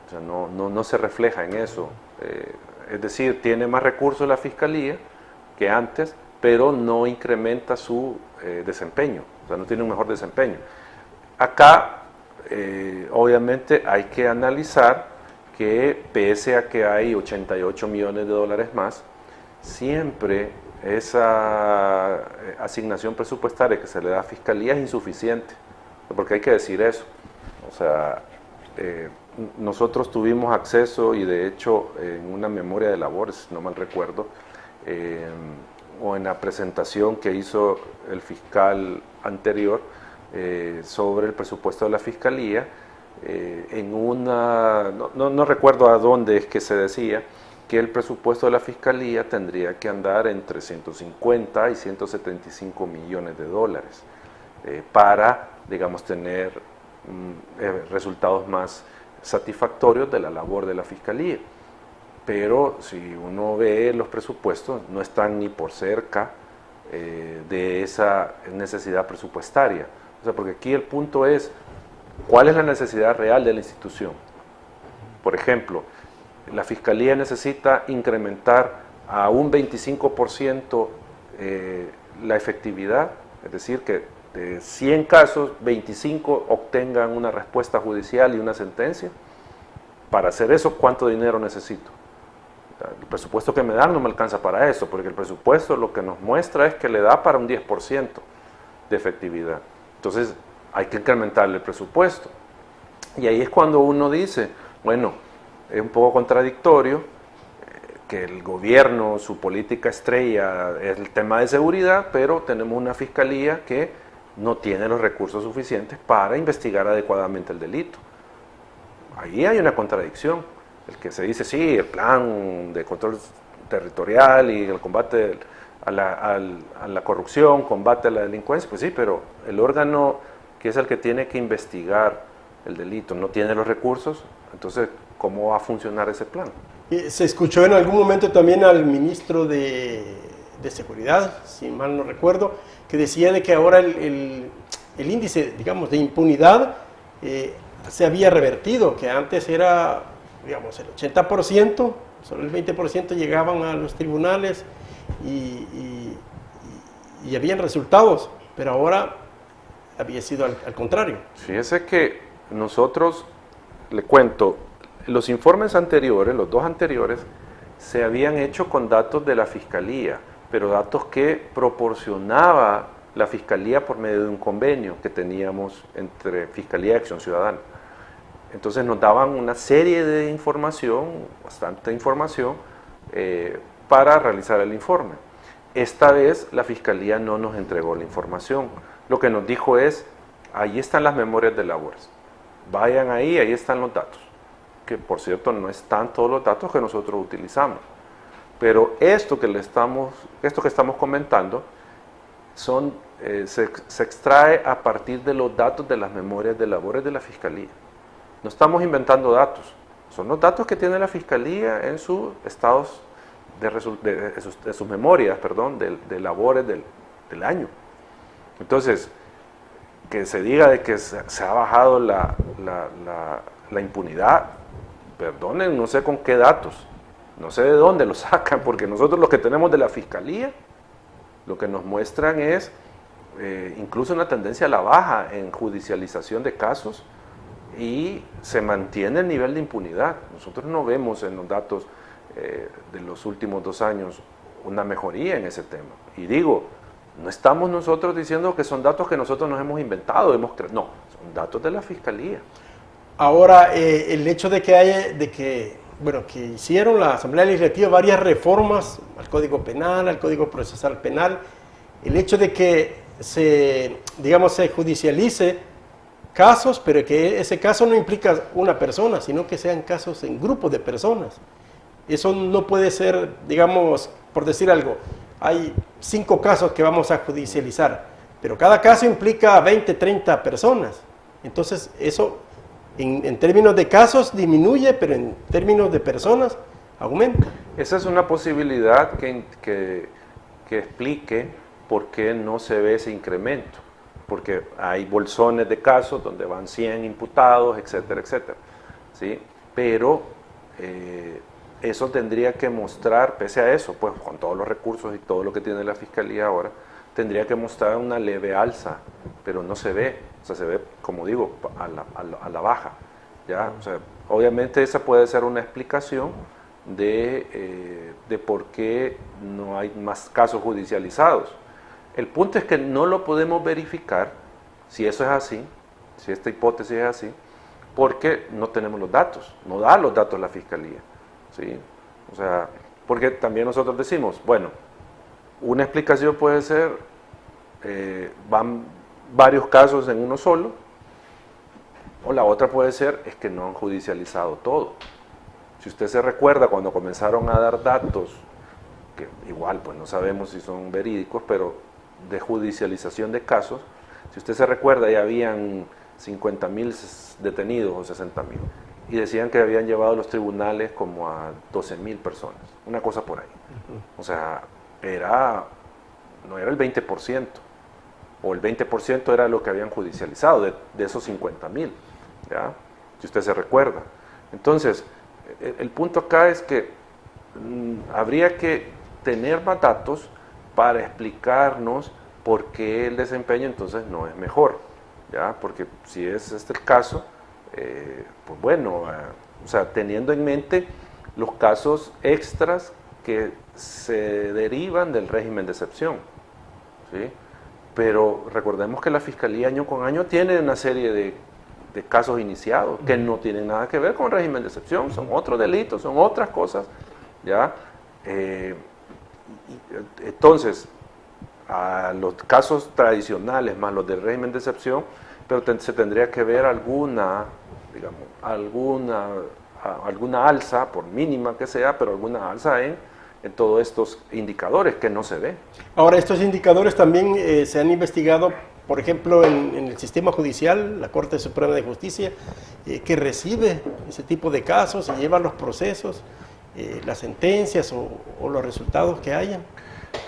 O sea, no se refleja en eso. Es decir, tiene más recursos la Fiscalía que antes, pero no incrementa su desempeño, o sea, no tiene un mejor desempeño. Acá, obviamente, hay que analizar que pese a que hay 88 millones de dólares más, siempre esa asignación presupuestaria que se le da a Fiscalía es insuficiente, porque hay que decir eso. O sea, nosotros tuvimos acceso, y de hecho en una memoria de labores, no mal recuerdo, o en la presentación que hizo el fiscal anterior sobre el presupuesto de la Fiscalía, no recuerdo a dónde es que se decía que el presupuesto de la Fiscalía tendría que andar entre 150 y 175 millones de dólares para, digamos, tener resultados más satisfactorios de la labor de la Fiscalía. Pero si uno ve los presupuestos, no están ni por cerca de esa necesidad presupuestaria. O sea, porque aquí el punto es, ¿cuál es la necesidad real de la institución? Por ejemplo, la Fiscalía necesita incrementar a un 25% la efectividad, es decir, que de 100 casos, 25 obtengan una respuesta judicial y una sentencia. Para hacer eso, ¿cuánto dinero necesito? El presupuesto que me dan no me alcanza para eso, porque el presupuesto lo que nos muestra es que le da para un 10% de efectividad. Entonces, hay que incrementarle el presupuesto. Y ahí es cuando uno dice, bueno, es un poco contradictorio que el gobierno, su política estrella es el tema de seguridad, pero tenemos una Fiscalía que no tiene los recursos suficientes para investigar adecuadamente el delito. Ahí hay una contradicción. El que se dice, sí, el plan de control territorial y el combate a la corrupción, combate a la delincuencia, pues sí, pero el órgano que es el que tiene que investigar el delito no tiene los recursos, entonces, ¿cómo va a funcionar ese plan? Se escuchó en algún momento también al ministro de Seguridad, si mal no recuerdo, que decía de que ahora el índice, digamos, de impunidad se había revertido, que antes era, digamos, el 80%, solo el 20% llegaban a los tribunales y habían resultados, pero ahora había sido al contrario. Fíjese que nosotros, le cuento, los informes anteriores, los dos anteriores, se habían hecho con datos de la Fiscalía, pero datos que proporcionaba la Fiscalía por medio de un convenio que teníamos entre Fiscalía y Acción Ciudadana. Entonces nos daban una serie de información, bastante información, para realizar el informe. Esta vez la Fiscalía no nos entregó la información. Lo que nos dijo es, ahí están las memorias de labores, vayan ahí están los datos, que por cierto no están todos los datos que nosotros utilizamos. Pero esto que estamos comentando se extrae a partir de los datos de las memorias de labores de la Fiscalía. No estamos inventando datos, son los datos que tiene la Fiscalía en sus estados de sus memorias, perdón, de labores del año. Entonces, que se diga de que se ha bajado la impunidad, perdonen, no sé con qué datos, no sé de dónde lo sacan, porque nosotros lo que tenemos de la Fiscalía, lo que nos muestran es incluso una tendencia a la baja en judicialización de casos y se mantiene el nivel de impunidad. Nosotros no vemos en los datos de los últimos 2 años una mejoría en ese tema. Y digo, no estamos nosotros diciendo que son datos que nosotros nos hemos inventado, no, son datos de la Fiscalía. Ahora, el hecho de que hicieron la Asamblea Legislativa varias reformas al Código Penal, al Código Procesal Penal, el hecho de que se judicialice casos, pero que ese caso no implica una persona, sino que sean casos en grupos de personas. Eso no puede ser, digamos, por decir algo, hay 5 casos que vamos a judicializar, pero cada caso implica 20, 30 personas. Entonces, eso en términos de casos disminuye, pero en términos de personas aumenta. Esa es una posibilidad que explique por qué no se ve ese incremento, porque hay bolsones de casos donde van 100 imputados, etcétera, etcétera, ¿sí? Pero eso tendría que mostrar, pese a eso, pues con todos los recursos y todo lo que tiene la Fiscalía ahora, tendría que mostrar una leve alza, pero no se ve, o sea, se ve, como digo, a la baja, ¿ya? O sea, obviamente esa puede ser una explicación de por qué no hay más casos judicializados. El punto es que no lo podemos verificar, si eso es así, si esta hipótesis es así, porque no tenemos los datos, no da los datos la Fiscalía, ¿sí? O sea, porque también nosotros decimos, bueno, una explicación puede ser, van varios casos en uno solo, o la otra puede ser, es que no han judicializado todo. Si usted se recuerda cuando comenzaron a dar datos, que igual pues no sabemos si son verídicos, pero de judicialización de casos, si usted se recuerda ya habían 50.000 detenidos o 60.000, y decían que habían llevado a los tribunales como a 12.000 personas, una cosa por ahí. O sea, no era el 20%, o el 20% era lo que habían judicializado de esos 50.000, ¿ya? Si usted se recuerda. Entonces, el punto acá es que habría que tener más datos para explicarnos por qué el desempeño entonces no es mejor, ¿ya? Porque si es este el caso, pues bueno, o sea, teniendo en mente los casos extras que se derivan del régimen de excepción, ¿sí? Pero recordemos que la Fiscalía año con año tiene una serie de casos iniciados que no tienen nada que ver con el régimen de excepción, son otros delitos, son otras cosas, ¿ya? Entonces, a los casos tradicionales más los del régimen de excepción, pero se tendría que ver alguna alza, por mínima que sea, pero alguna alza en en todos estos indicadores que no se ven. Ahora, estos indicadores también se han investigado, por ejemplo, en el sistema judicial, la Corte Suprema de Justicia, que recibe ese tipo de casos y lleva los procesos, las sentencias o los resultados que hayan.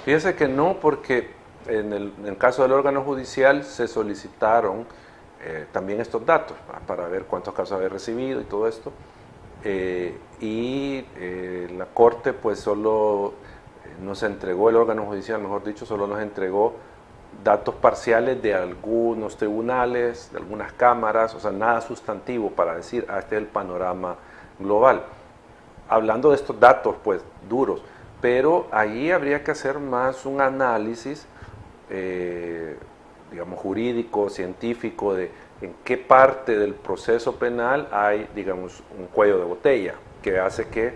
Fíjese que no, porque en el caso del órgano judicial se solicitaron también estos datos para ver cuántos casos había recibido y todo esto. La Corte pues solo nos entregó, el órgano judicial mejor dicho, solo nos entregó datos parciales de algunos tribunales, de algunas cámaras, o sea, nada sustantivo para decir, este es el panorama global. Hablando de estos datos pues duros, pero ahí habría que hacer más un análisis, digamos, jurídico, científico, de en qué parte del proceso penal hay, digamos, un cuello de botella que hace que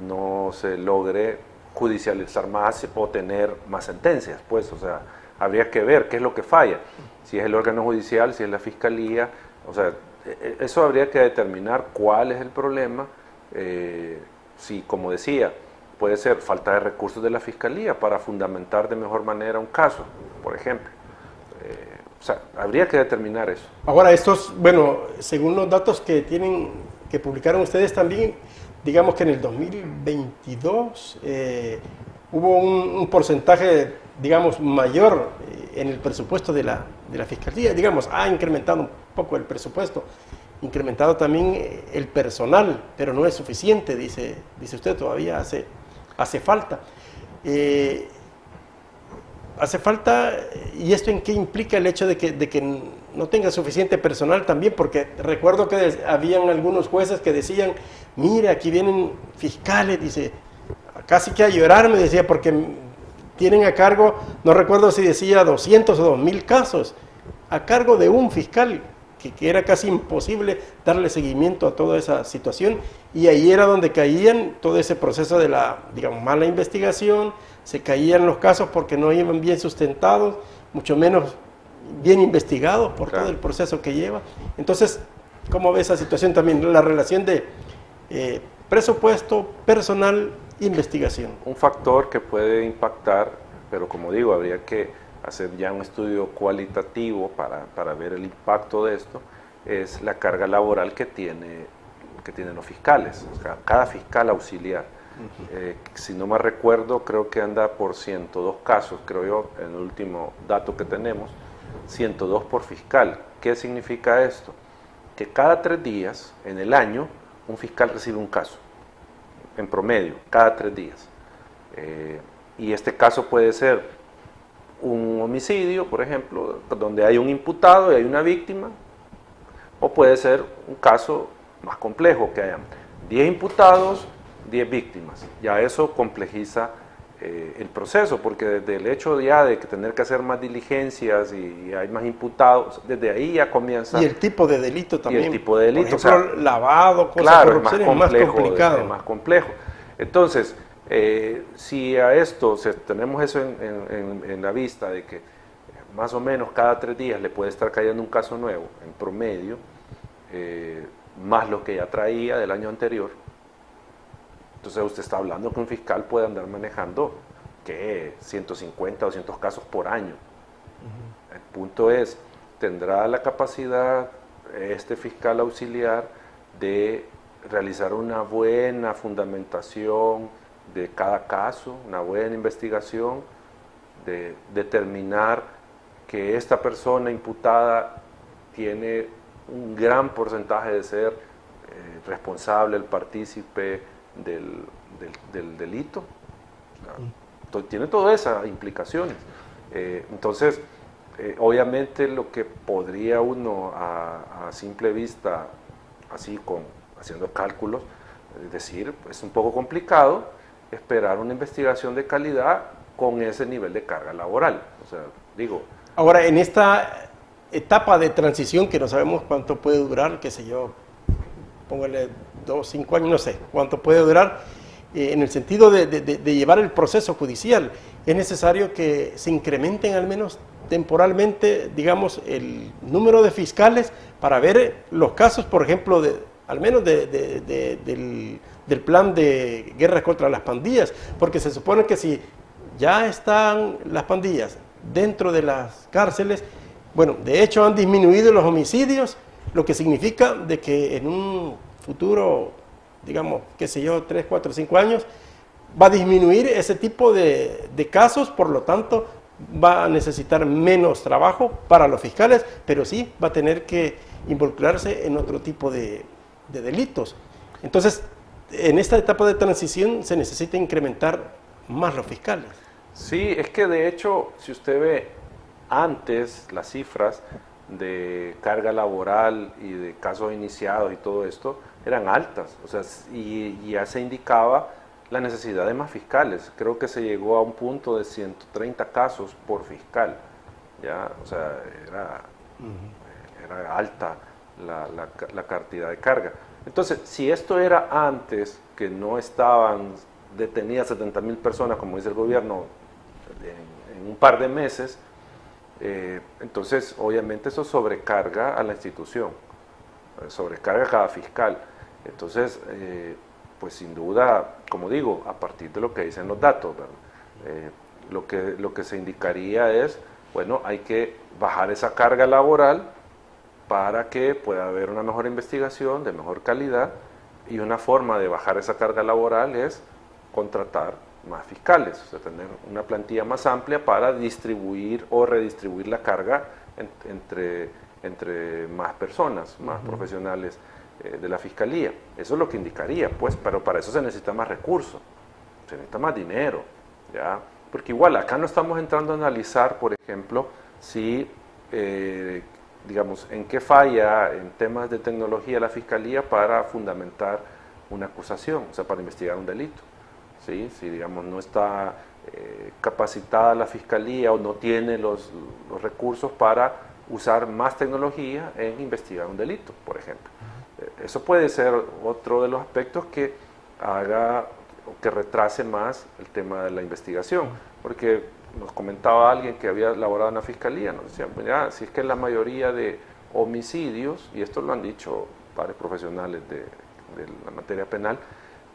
no se logre judicializar más o tener más sentencias, pues, o sea, habría que ver qué es lo que falla, si es el órgano judicial, si es la fiscalía, o sea, eso habría que determinar cuál es el problema, si, como decía, puede ser falta de recursos de la fiscalía para fundamentar de mejor manera un caso, por ejemplo. O sea, habría que determinar eso. Ahora, estos, bueno, según los datos que publicaron ustedes también, digamos que en el 2022 hubo un porcentaje, digamos, mayor en el presupuesto de la Fiscalía, digamos, ha incrementado un poco el presupuesto, incrementado también el personal, pero no es suficiente, dice usted, todavía hace falta. Hace falta, ¿y esto en qué implica el hecho de que no tenga suficiente personal también? Porque recuerdo que habían algunos jueces que decían, mira, aquí vienen fiscales, dice, casi que a llorar me decía, porque tienen a cargo, no recuerdo si decía 200 o 2000 casos, a cargo de un fiscal, que era casi imposible darle seguimiento a toda esa situación, y ahí era donde caían todo ese proceso de la, digamos, mala investigación, se caían los casos porque no iban bien sustentados, mucho menos bien investigados por todo el proceso que lleva. Entonces, ¿cómo ve esa situación también? La relación de presupuesto, personal, investigación. Un factor que puede impactar, pero como digo, habría que hacer ya un estudio cualitativo para ver el impacto de esto, es la carga laboral que tienen los fiscales, o sea, cada fiscal auxiliar. Si no me recuerdo, creo que anda por 102 casos, creo yo, en el último dato que tenemos, 102 por fiscal. ¿Qué significa esto? Que cada 3 días en el año un fiscal recibe un caso, en promedio, cada 3 días. Y este caso puede ser un homicidio, por ejemplo, donde hay un imputado y hay una víctima, o puede ser un caso más complejo, que hayan 10 imputados, 10 víctimas. Ya eso complejiza el proceso, porque desde el hecho ya de que tener que hacer más diligencias y hay más imputados, desde ahí ya comienza... Y el tipo de delito también. Y el tipo de delito. Por ejemplo, o sea, lavado, cosas, claro, corrupción, es más complicado. Es más complejo. Entonces, si a esto tenemos eso en la vista, de que más o menos cada 3 días le puede estar cayendo un caso nuevo, en promedio, más lo que ya traía del año anterior, entonces usted está hablando que un fiscal puede andar manejando, ¿qué? 150 o 200 casos por año. El punto es, ¿tendrá la capacidad este fiscal auxiliar de realizar una buena fundamentación de cada caso, una buena investigación, de determinar que esta persona imputada tiene un gran porcentaje de ser responsable, el partícipe del delito? Tiene todas esas implicaciones. Entonces, obviamente lo que podría uno a simple vista, así haciendo cálculos, decir, es un poco complicado esperar una investigación de calidad con ese nivel de carga laboral. O sea, digo... Ahora, en esta etapa de transición, que no sabemos cuánto puede durar, qué sé yo, póngale 2, 5 años, no sé cuánto puede durar, en el sentido de llevar el proceso judicial, es necesario que se incrementen al menos temporalmente, digamos, el número de fiscales para ver los casos, por ejemplo, al menos del plan de guerra contra las pandillas, porque se supone que si ya están las pandillas dentro de las cárceles, bueno, de hecho han disminuido los homicidios, lo que significa de que en un futuro, digamos, qué sé yo, 3, 4, 5 años, va a disminuir ese tipo de casos, por lo tanto va a necesitar menos trabajo para los fiscales, pero sí va a tener que involucrarse en otro tipo de delitos. Entonces, en esta etapa de transición se necesita incrementar más los fiscales. Sí, es que de hecho, si usted ve antes las cifras de carga laboral y de casos iniciados y todo esto, eran altas, o sea, y ya se indicaba la necesidad de más fiscales. Creo que se llegó a un punto de 130 casos por fiscal, ¿ya? O sea, era alta la cantidad de carga. Entonces, si esto era antes, que no estaban detenidas 70,000 personas, como dice el gobierno, en un par de meses, entonces obviamente eso sobrecarga a la institución, sobrecarga a cada fiscal. Entonces, pues sin duda, como digo, a partir de lo que dicen los datos, lo que se indicaría es, bueno, hay que bajar esa carga laboral para que pueda haber una mejor investigación de mejor calidad, y una forma de bajar esa carga laboral es contratar más fiscales, o sea, tener una plantilla más amplia para distribuir o redistribuir la carga entre más personas, más profesionales de la fiscalía. Eso es lo que indicaría, pues, pero para eso se necesita más recursos, se necesita más dinero, ¿ya? Porque igual acá no estamos entrando a analizar, por ejemplo, si, digamos, en qué falla en temas de tecnología la fiscalía para fundamentar una acusación, o sea, para investigar un delito. ¿Sí? Si, digamos, no está capacitada la fiscalía o no tiene los recursos para usar más tecnología en investigar un delito, por ejemplo. Eso puede ser otro de los aspectos que haga o que retrase más el tema de la investigación, porque nos comentaba alguien que había laborado en la fiscalía, nos decían, mira, si es que la mayoría de homicidios, y esto lo han dicho varios profesionales de la materia penal,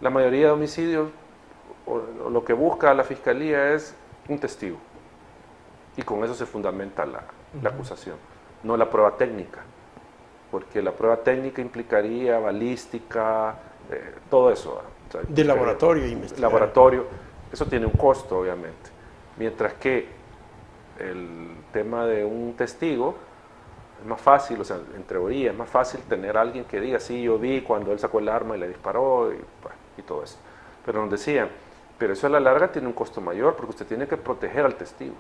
la mayoría de homicidios, o lo que busca la fiscalía es un testigo, y con eso se fundamenta la acusación, no la prueba técnica, porque la prueba técnica implicaría balística, todo eso. O sea, de laboratorio e investigación. Laboratorio, eso tiene un costo, obviamente, mientras que el tema de un testigo es más fácil, o sea, en teoría es más fácil tener a alguien que diga, sí, yo vi cuando él sacó el arma y le disparó, y todo eso. Pero nos decían, pero eso a la larga tiene un costo mayor, porque usted tiene que proteger al testigo.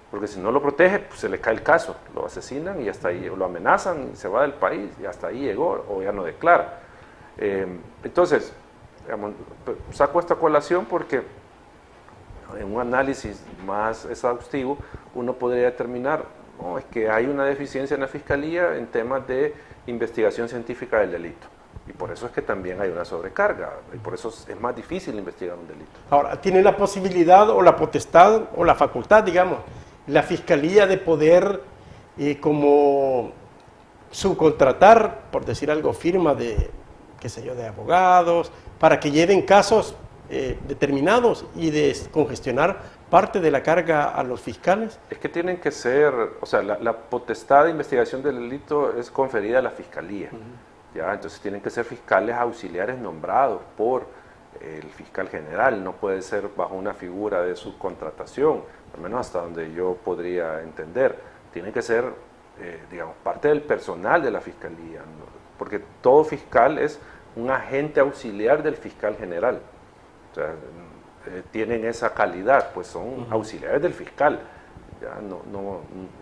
Porque si no lo protege, pues se le cae el caso, lo asesinan y hasta ahí, o lo amenazan y se va del país y hasta ahí llegó, o ya no declara. Entonces, digamos, saco esta colación porque en un análisis más exhaustivo uno podría determinar, no, es que hay una deficiencia en la fiscalía en temas de investigación científica del delito. Y por eso es que también hay una sobrecarga, y por eso es más difícil investigar un delito. Ahora, ¿tiene la posibilidad o la potestad o la facultad, digamos, la fiscalía de poder como subcontratar, por decir algo, firma de, qué sé yo, de abogados, para que lleven casos determinados y descongestionar parte de la carga a los fiscales? Es que tienen que ser, o sea, la potestad de investigación del delito es conferida a la fiscalía. ¿Ya? Entonces tienen que ser fiscales auxiliares nombrados por el fiscal general, no puede ser bajo una figura de subcontratación, al menos hasta donde yo podría entender. Tiene que ser, digamos, parte del personal de la fiscalía, ¿no? Porque todo fiscal es un agente auxiliar del fiscal general. O sea, tienen esa calidad, pues son auxiliares del fiscal, ¿ya?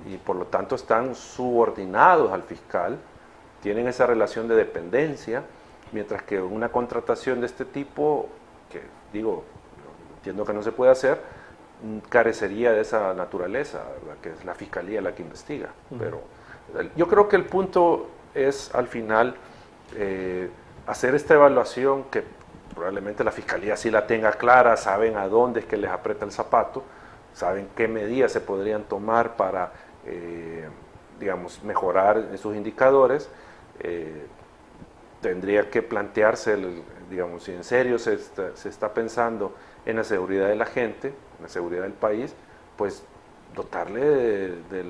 Y por lo tanto están subordinados al fiscal, tienen esa relación de dependencia, mientras que una contratación de este tipo, que digo, entiendo que no se puede hacer, carecería de esa naturaleza, ¿verdad? Que es la fiscalía la que investiga. Pero yo creo que el punto es, al final, hacer esta evaluación, que probablemente la fiscalía sí la tenga clara, saben a dónde es que les aprieta el zapato, saben qué medidas se podrían tomar para, digamos, mejorar esos indicadores, tendría que plantearse, digamos, si en serio se está pensando en la seguridad de la gente, en la seguridad del país, pues dotarle de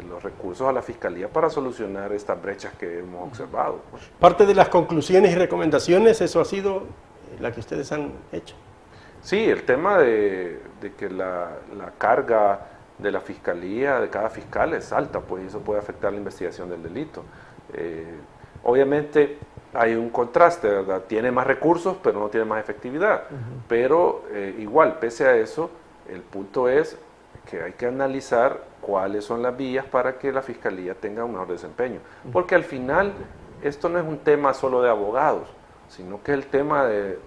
los recursos a la Fiscalía para solucionar estas brechas que hemos observado. Parte de las conclusiones y recomendaciones, eso ha sido la que ustedes han hecho. Sí, el tema de que la carga de la Fiscalía, de cada fiscal, es alta, pues eso puede afectar la investigación del delito. Obviamente hay un contraste, ¿verdad? Tiene más recursos, pero no tiene más efectividad. Pero igual, pese a eso, el punto es que hay que analizar cuáles son las vías para que la Fiscalía tenga un mejor desempeño. Porque al final, esto no es un tema solo de abogados, sino que es el tema de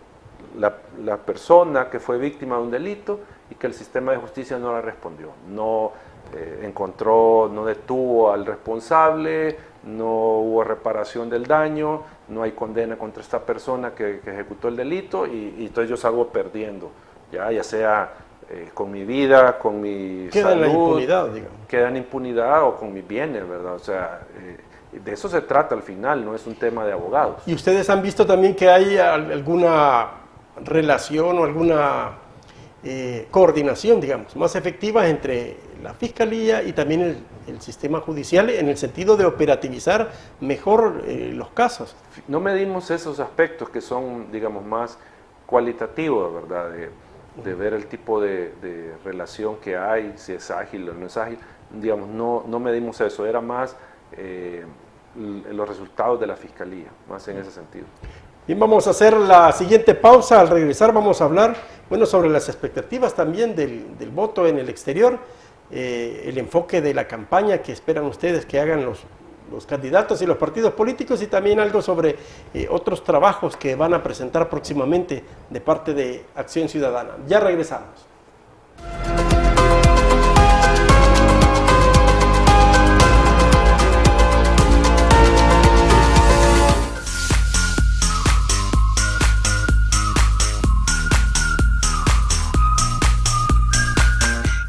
la persona que fue víctima de un delito y que el sistema de justicia no le respondió. No encontró, no detuvo al responsable, no hubo reparación del daño, no hay condena contra esta persona que ejecutó el delito y entonces yo salgo perdiendo, ya sea con mi vida, con mi queda salud, en la impunidad, digamos. Queda en impunidad o con mis bienes, ¿verdad? O sea, de eso se trata al final, no es un tema de abogados. ¿Y ustedes han visto también que hay alguna relación o alguna coordinación, digamos, más efectiva entre la Fiscalía y también el sistema judicial en el sentido de operativizar mejor los casos? No medimos esos aspectos que son, digamos, más cualitativos, ¿verdad? De ver el tipo de relación que hay, si es ágil o no es ágil, digamos, no medimos eso, era más los resultados de la Fiscalía, más en ese sentido. Bien, vamos a hacer la siguiente pausa. Al regresar vamos a hablar, bueno, sobre las expectativas también del voto en el exterior, el enfoque de la campaña que esperan ustedes que hagan los candidatos y los partidos políticos, y también algo sobre otros trabajos que van a presentar próximamente de parte de Acción Ciudadana. Ya regresamos.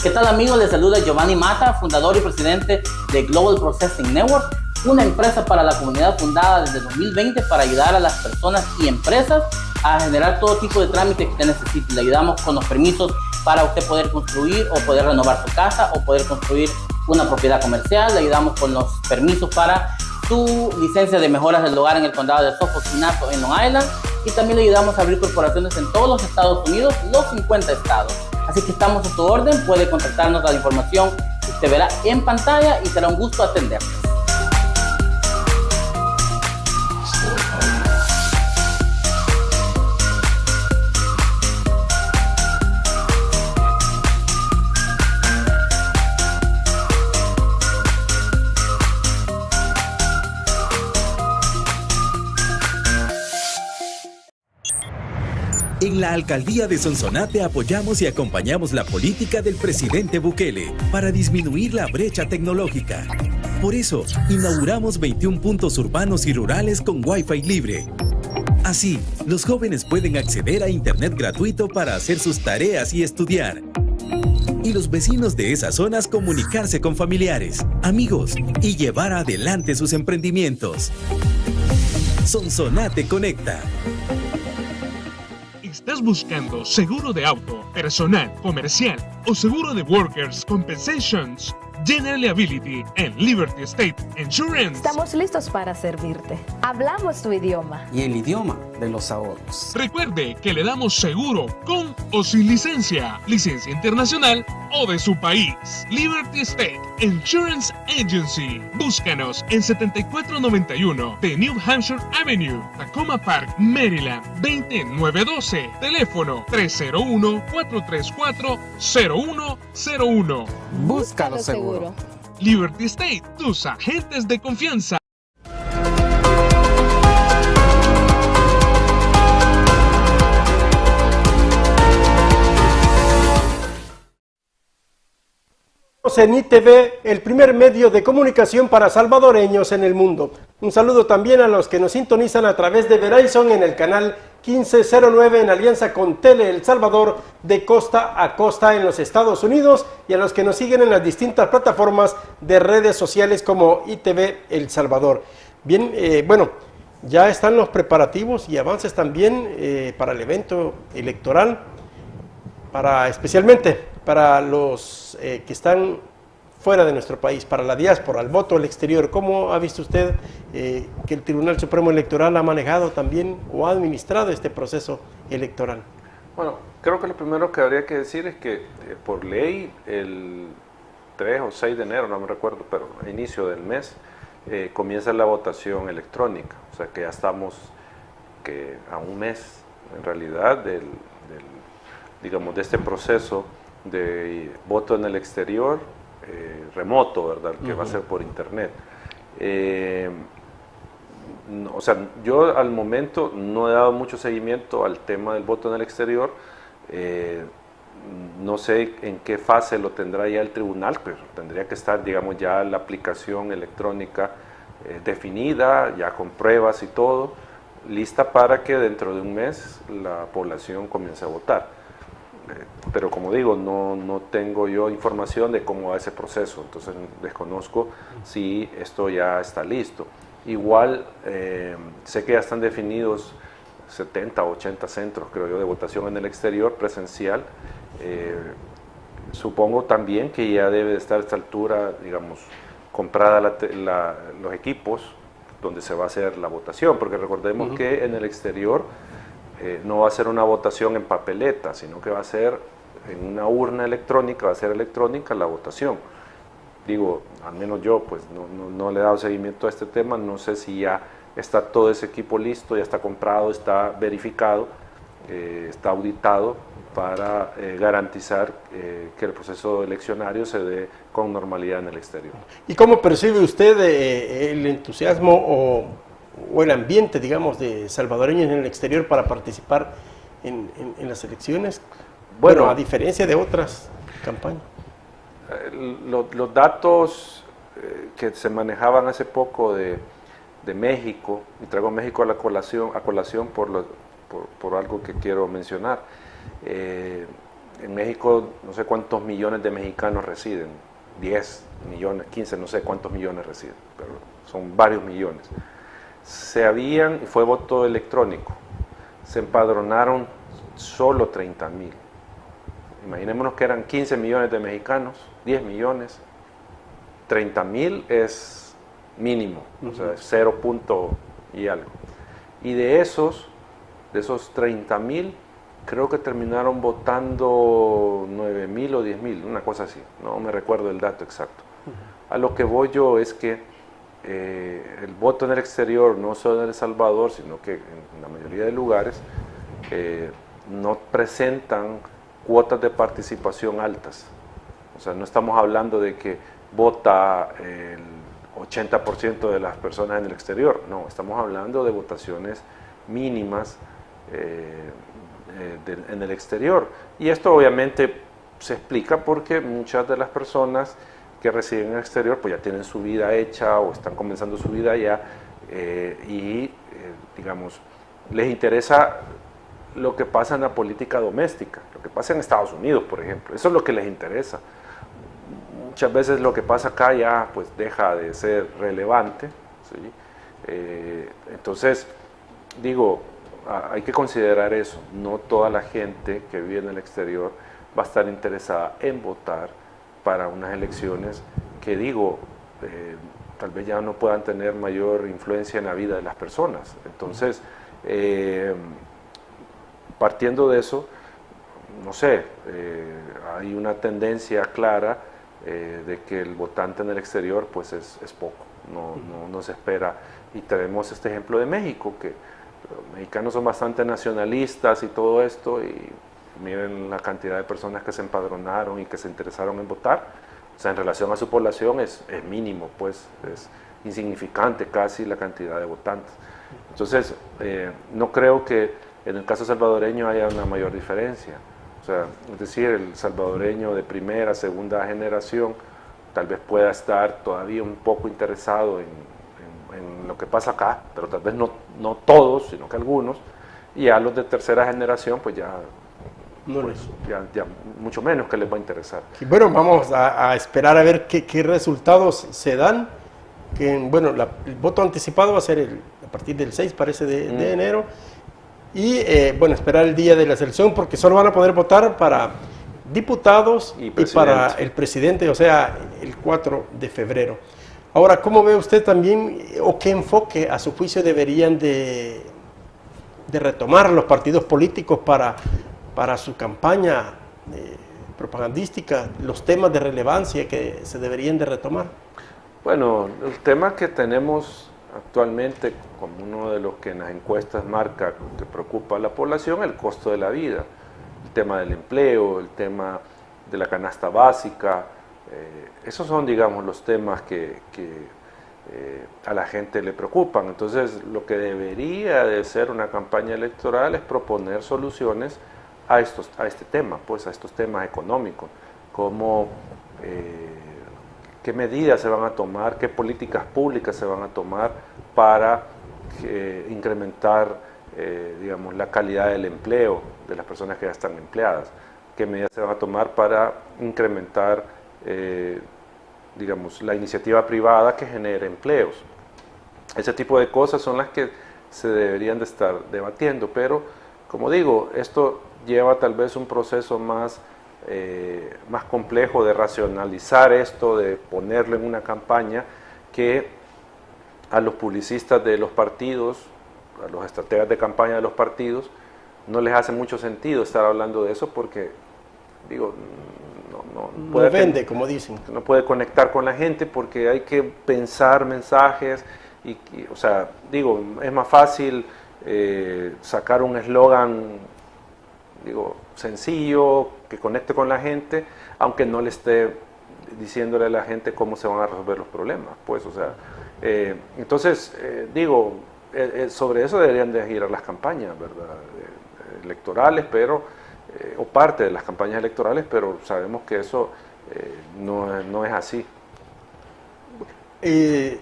¿Qué tal, amigos? Les saluda Giovanni Mata, fundador y presidente de Global Processing Network, una empresa para la comunidad fundada desde 2020 para ayudar a las personas y empresas a generar todo tipo de trámites que usted necesite. Le ayudamos con los permisos para usted poder construir o poder renovar su casa o poder construir una propiedad comercial. Le ayudamos con los permisos para su licencia de mejoras del hogar en el condado de Suffolk y Nassau en Long Island, y también le ayudamos a abrir corporaciones en todos los Estados Unidos, los 50 estados. Así que estamos a su orden, puede contactarnos a la información que usted verá en pantalla y será un gusto atenderles. En la Alcaldía de Sonsonate apoyamos y acompañamos la política del presidente Bukele para disminuir la brecha tecnológica. Por eso, inauguramos 21 puntos urbanos y rurales con Wi-Fi libre. Así, los jóvenes pueden acceder a Internet gratuito para hacer sus tareas y estudiar. Y los vecinos de esas zonas comunicarse con familiares, amigos y llevar adelante sus emprendimientos. Sonsonate Conecta. ¿Estás buscando seguro de auto, personal, comercial o seguro de Workers' Compensations? General Liability en Liberty State Insurance. Estamos listos para servirte. Hablamos tu idioma. Y el idioma de los ahorros. Recuerde que le damos seguro con o sin licencia, licencia internacional o de su país. Liberty State Insurance Agency. Búscanos en 7491 de New Hampshire Avenue, Tacoma Park, Maryland, 20912. Teléfono 301-434-0101. Búscalo seguro. Liberty State, tus agentes de confianza. En ITV, el primer medio de comunicación para salvadoreños en el mundo. Un saludo también a los que nos sintonizan a través de Verizon en el canal 1509 en alianza con Tele El Salvador de costa a costa en los Estados Unidos, y a los que nos siguen en las distintas plataformas de redes sociales como ITV El Salvador. Bien, Ya están los preparativos y avances también para el evento electoral, especialmente para los que están fuera de nuestro país, para la diáspora, el voto al exterior. ¿Cómo ha visto usted que el Tribunal Supremo Electoral ha manejado también o ha administrado este proceso electoral? Bueno, creo que lo primero que habría que decir es que por ley el 3 o 6 de enero, no me recuerdo, pero a inicio del mes, comienza la votación electrónica. O sea que ya estamos a un mes, en realidad, digamos, de este proceso de voto en el exterior, remoto, ¿verdad? Que va a ser por internet. O sea, yo al momento no he dado mucho seguimiento al tema del voto en el exterior. No sé en qué fase lo tendrá ya el tribunal, pero tendría que estar, digamos, ya la aplicación electrónica definida, ya con pruebas y todo, lista para que dentro de un mes la población comience a votar. Pero como digo, no tengo yo información de cómo va ese proceso, entonces desconozco si esto ya está listo. Igual sé que ya están definidos 70 o 80 centros, creo yo, de votación en el exterior presencial. Supongo también que ya debe de estar a esta altura, digamos, comprada los equipos donde se va a hacer la votación, porque recordemos que en el exterior no va a ser una votación en papeleta, sino que va a ser en una urna electrónica, va a ser electrónica la votación. Digo, al menos yo pues no le he dado seguimiento a este tema, no sé si ya está todo ese equipo listo, ya está comprado, está verificado, está auditado para garantizar que el proceso eleccionario se dé con normalidad en el exterior. ¿Y cómo percibe usted el entusiasmo o el ambiente, digamos, de salvadoreños en el exterior para participar en las elecciones? Bueno, a diferencia de otras campañas. Los datos que se manejaban hace poco de México, y traigo México a colación por algo que quiero mencionar. En México no sé cuántos millones de mexicanos residen, 10 millones, 15, no sé cuántos millones residen, pero son varios millones. Fue voto electrónico, se empadronaron solo 30,000. Imaginémonos que eran 15 millones de mexicanos, 10 millones, 30,000 es mínimo, o sea, 0 punto y algo. Y de esos 30,000, creo que terminaron votando 9,000 o 10,000, una cosa así, no me recuerdo el dato exacto. A lo que voy yo es que el voto en el exterior, no solo en El Salvador, sino que en la mayoría de lugares, no presentan cuotas de participación altas. O sea, no estamos hablando de que vota el 80% de las personas en el exterior, no, estamos hablando de votaciones mínimas en el exterior. Y esto obviamente se explica porque muchas de las personas que residen en el exterior pues ya tienen su vida hecha o están comenzando su vida allá digamos, les interesa lo que pasa en la política doméstica, lo que pasa en Estados Unidos, por ejemplo, eso es lo que les interesa. Muchas veces lo que pasa acá ya pues deja de ser relevante, ¿sí? Entonces, digo, hay que considerar eso, no toda la gente que vive en el exterior va a estar interesada en votar para unas elecciones que, digo, tal vez ya no puedan tener mayor influencia en la vida de las personas. Entonces, partiendo de eso, no sé, hay una tendencia clara de que el votante en el exterior pues es poco, no se espera. Y tenemos este ejemplo de México, que los mexicanos son bastante nacionalistas y todo esto, y miren la cantidad de personas que se empadronaron y que se interesaron en votar. O sea, en relación a su población es mínimo, pues es insignificante casi la cantidad de votantes. Entonces, no creo que en el caso salvadoreño haya una mayor diferencia. O sea, es decir, el salvadoreño de primera, segunda generación tal vez pueda estar todavía un poco interesado en lo que pasa acá, pero tal vez no todos, sino que algunos, y ya los de tercera generación pues ya mucho menos que les va a interesar. Y bueno, vamos a esperar a ver qué resultados se dan. Bueno, el voto anticipado va a ser el a partir del 6 parece de enero, y bueno, esperar el día de la elección porque solo van a poder votar para diputados y para el presidente, o sea, el 4 de febrero. Ahora, ¿cómo ve usted también o qué enfoque a su juicio deberían de retomar los partidos políticos para su campaña propagandística, los temas de relevancia que se deberían de retomar? Bueno, el tema que tenemos actualmente como uno de los que en las encuestas marca que preocupa a la población, el costo de la vida, el tema del empleo, el tema de la canasta básica, esos son, digamos, los temas que a la gente le preocupan. Entonces, lo que debería de ser una campaña electoral es proponer soluciones a este tema, pues a estos temas económicos, como qué medidas se van a tomar, qué políticas públicas se van a tomar para incrementar, digamos, la calidad del empleo de las personas que ya están empleadas, qué medidas se van a tomar para incrementar, digamos, la iniciativa privada que genere empleos. Ese tipo de cosas son las que se deberían de estar debatiendo, pero como digo, esto lleva tal vez un proceso más complejo de racionalizar esto, de ponerlo en una campaña que a los publicistas de los partidos, a los estrategas de campaña de los partidos, no les hace mucho sentido estar hablando de eso porque, digo, no vende, como dicen. No puede conectar con la gente porque hay que pensar mensajes o sea, digo, es más fácil sacar un eslogan, digo, sencillo, que conecte con la gente, aunque no le esté diciéndole a la gente cómo se van a resolver los problemas, pues, o sea, entonces, digo, sobre eso deberían de girar las campañas, ¿verdad?, electorales, pero, o parte de las campañas electorales, pero sabemos que eso no es así.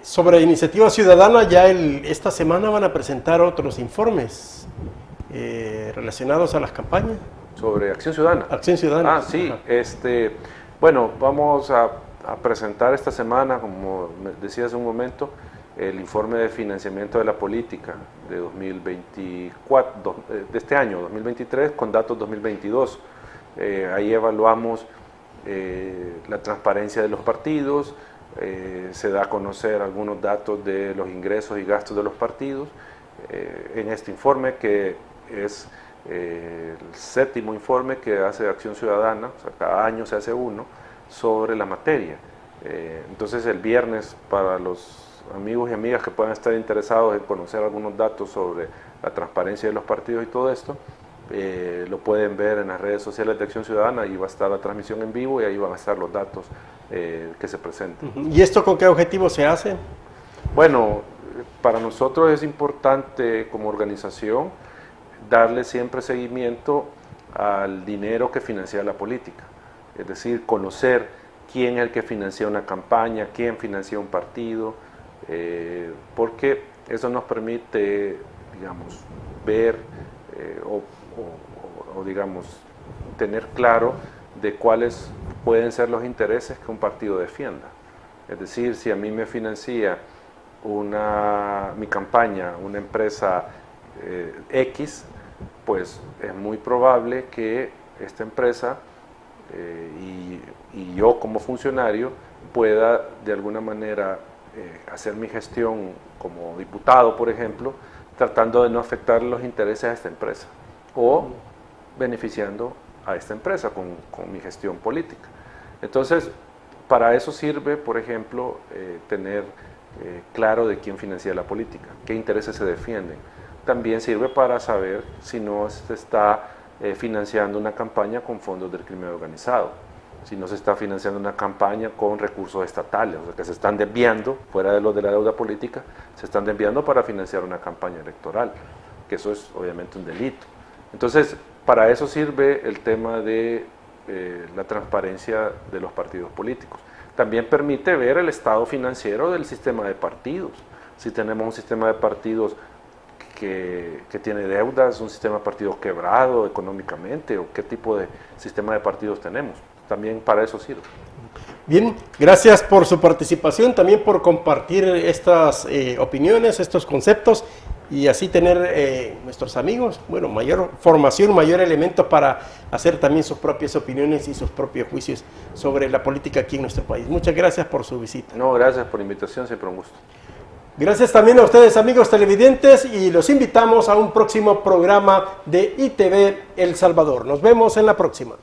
Sobre iniciativa ciudadana, ya esta semana van a presentar otros informes relacionados a las campañas. Sobre Acción Ciudadana. Acción Ciudadana. Ah, sí. Bueno, vamos a presentar esta semana, como decía hace un momento, el informe de financiamiento de la política de 2024, de este año, 2023, con datos 2022. Ahí evaluamos la transparencia de los partidos, se da a conocer algunos datos de los ingresos y gastos de los partidos en este informe, que es el 7º informe que hace Acción Ciudadana, o sea, cada año se hace uno sobre la materia. Entonces el viernes, para los amigos y amigas que puedan estar interesados en conocer algunos datos sobre la transparencia de los partidos y todo esto, lo pueden ver en las redes sociales de Acción Ciudadana, y va a estar la transmisión en vivo y ahí van a estar los datos que se presenten. ¿Y esto con qué objetivo se hace? Bueno, para nosotros es importante como organización darle siempre seguimiento al dinero que financia la política, es decir, conocer quién es el que financia una campaña, quién financia un partido, porque eso nos permite, digamos, ver o digamos, tener claro de cuáles pueden ser los intereses que un partido defienda. Es decir, si a mí me financia mi campaña una empresa X, pues es muy probable que esta empresa y yo como funcionario pueda de alguna manera hacer mi gestión como diputado, por ejemplo, tratando de no afectar los intereses a esta empresa o beneficiando a esta empresa con mi gestión política. Entonces, para eso sirve, por ejemplo, tener claro de quién financia la política, qué intereses se defienden. También sirve para saber si no se está financiando una campaña con fondos del crimen organizado, si no se está financiando una campaña con recursos estatales, o sea, que se están desviando, fuera de los de la deuda política, se están desviando para financiar una campaña electoral, que eso es obviamente un delito. Entonces, para eso sirve el tema de la transparencia de los partidos políticos. También permite ver el estado financiero del sistema de partidos. Si tenemos un sistema de partidos que tiene deudas, un sistema de partidos quebrado económicamente, o qué tipo de sistema de partidos tenemos. También para eso sirve. Bien, gracias por su participación, también por compartir estas opiniones, estos conceptos y así tener nuestros amigos, bueno, mayor formación, mayor elemento para hacer también sus propias opiniones y sus propios juicios sobre la política aquí en nuestro país. Muchas gracias por su visita. No, gracias por la invitación, siempre un gusto. Gracias también a ustedes, amigos televidentes, y los invitamos a un próximo programa de ITV El Salvador. Nos vemos en la próxima.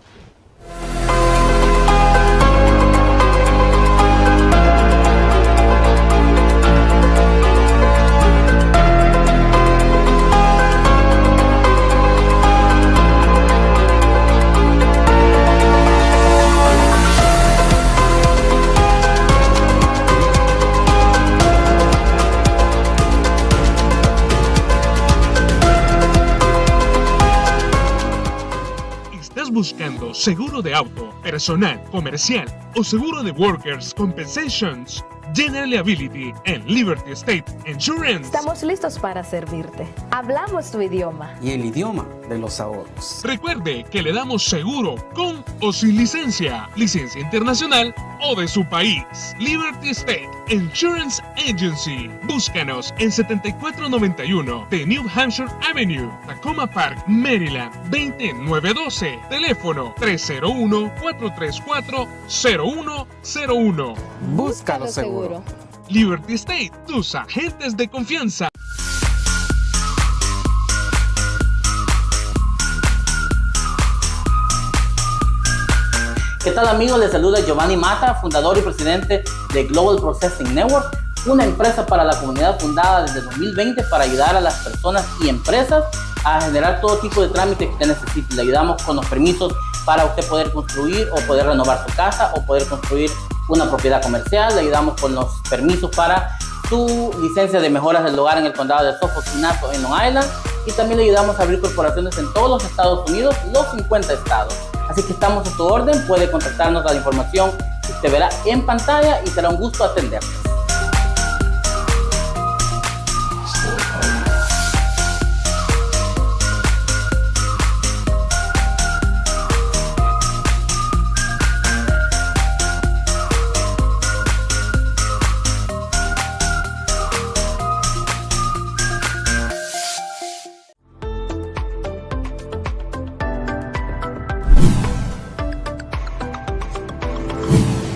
Buscando seguro de auto, personal, comercial o seguro de Workers' Compensations, General Liability en Liberty State Insurance. Estamos listos para servirte. Hablamos tu idioma. Y el idioma de los ahorros. Recuerde que le damos seguro con o sin licencia, licencia internacional o de su país. Liberty State Insurance Agency. Búscanos en 7491 de New Hampshire Avenue, Tacoma Park, Maryland, 20912. Teléfono 301-434-0101. Búscalo seguro. Liberty State, tus agentes de confianza. ¿Qué tal, amigos? Les saluda Giovanni Mata, fundador y presidente de Global Processing Network, una empresa para la comunidad fundada desde 2020 para ayudar a las personas y empresas a generar todo tipo de trámites que usted necesite. Le ayudamos con los permisos para usted poder construir o poder renovar su casa o poder construir una propiedad comercial. Le ayudamos con los permisos para su licencia de mejoras del hogar en el condado de Suffolk y Nassau en Long Island, y también le ayudamos a abrir corporaciones en todos los Estados Unidos, los 50 estados. Así que estamos a su orden, puede contactarnos a la información que usted verá en pantalla y será un gusto atenderle.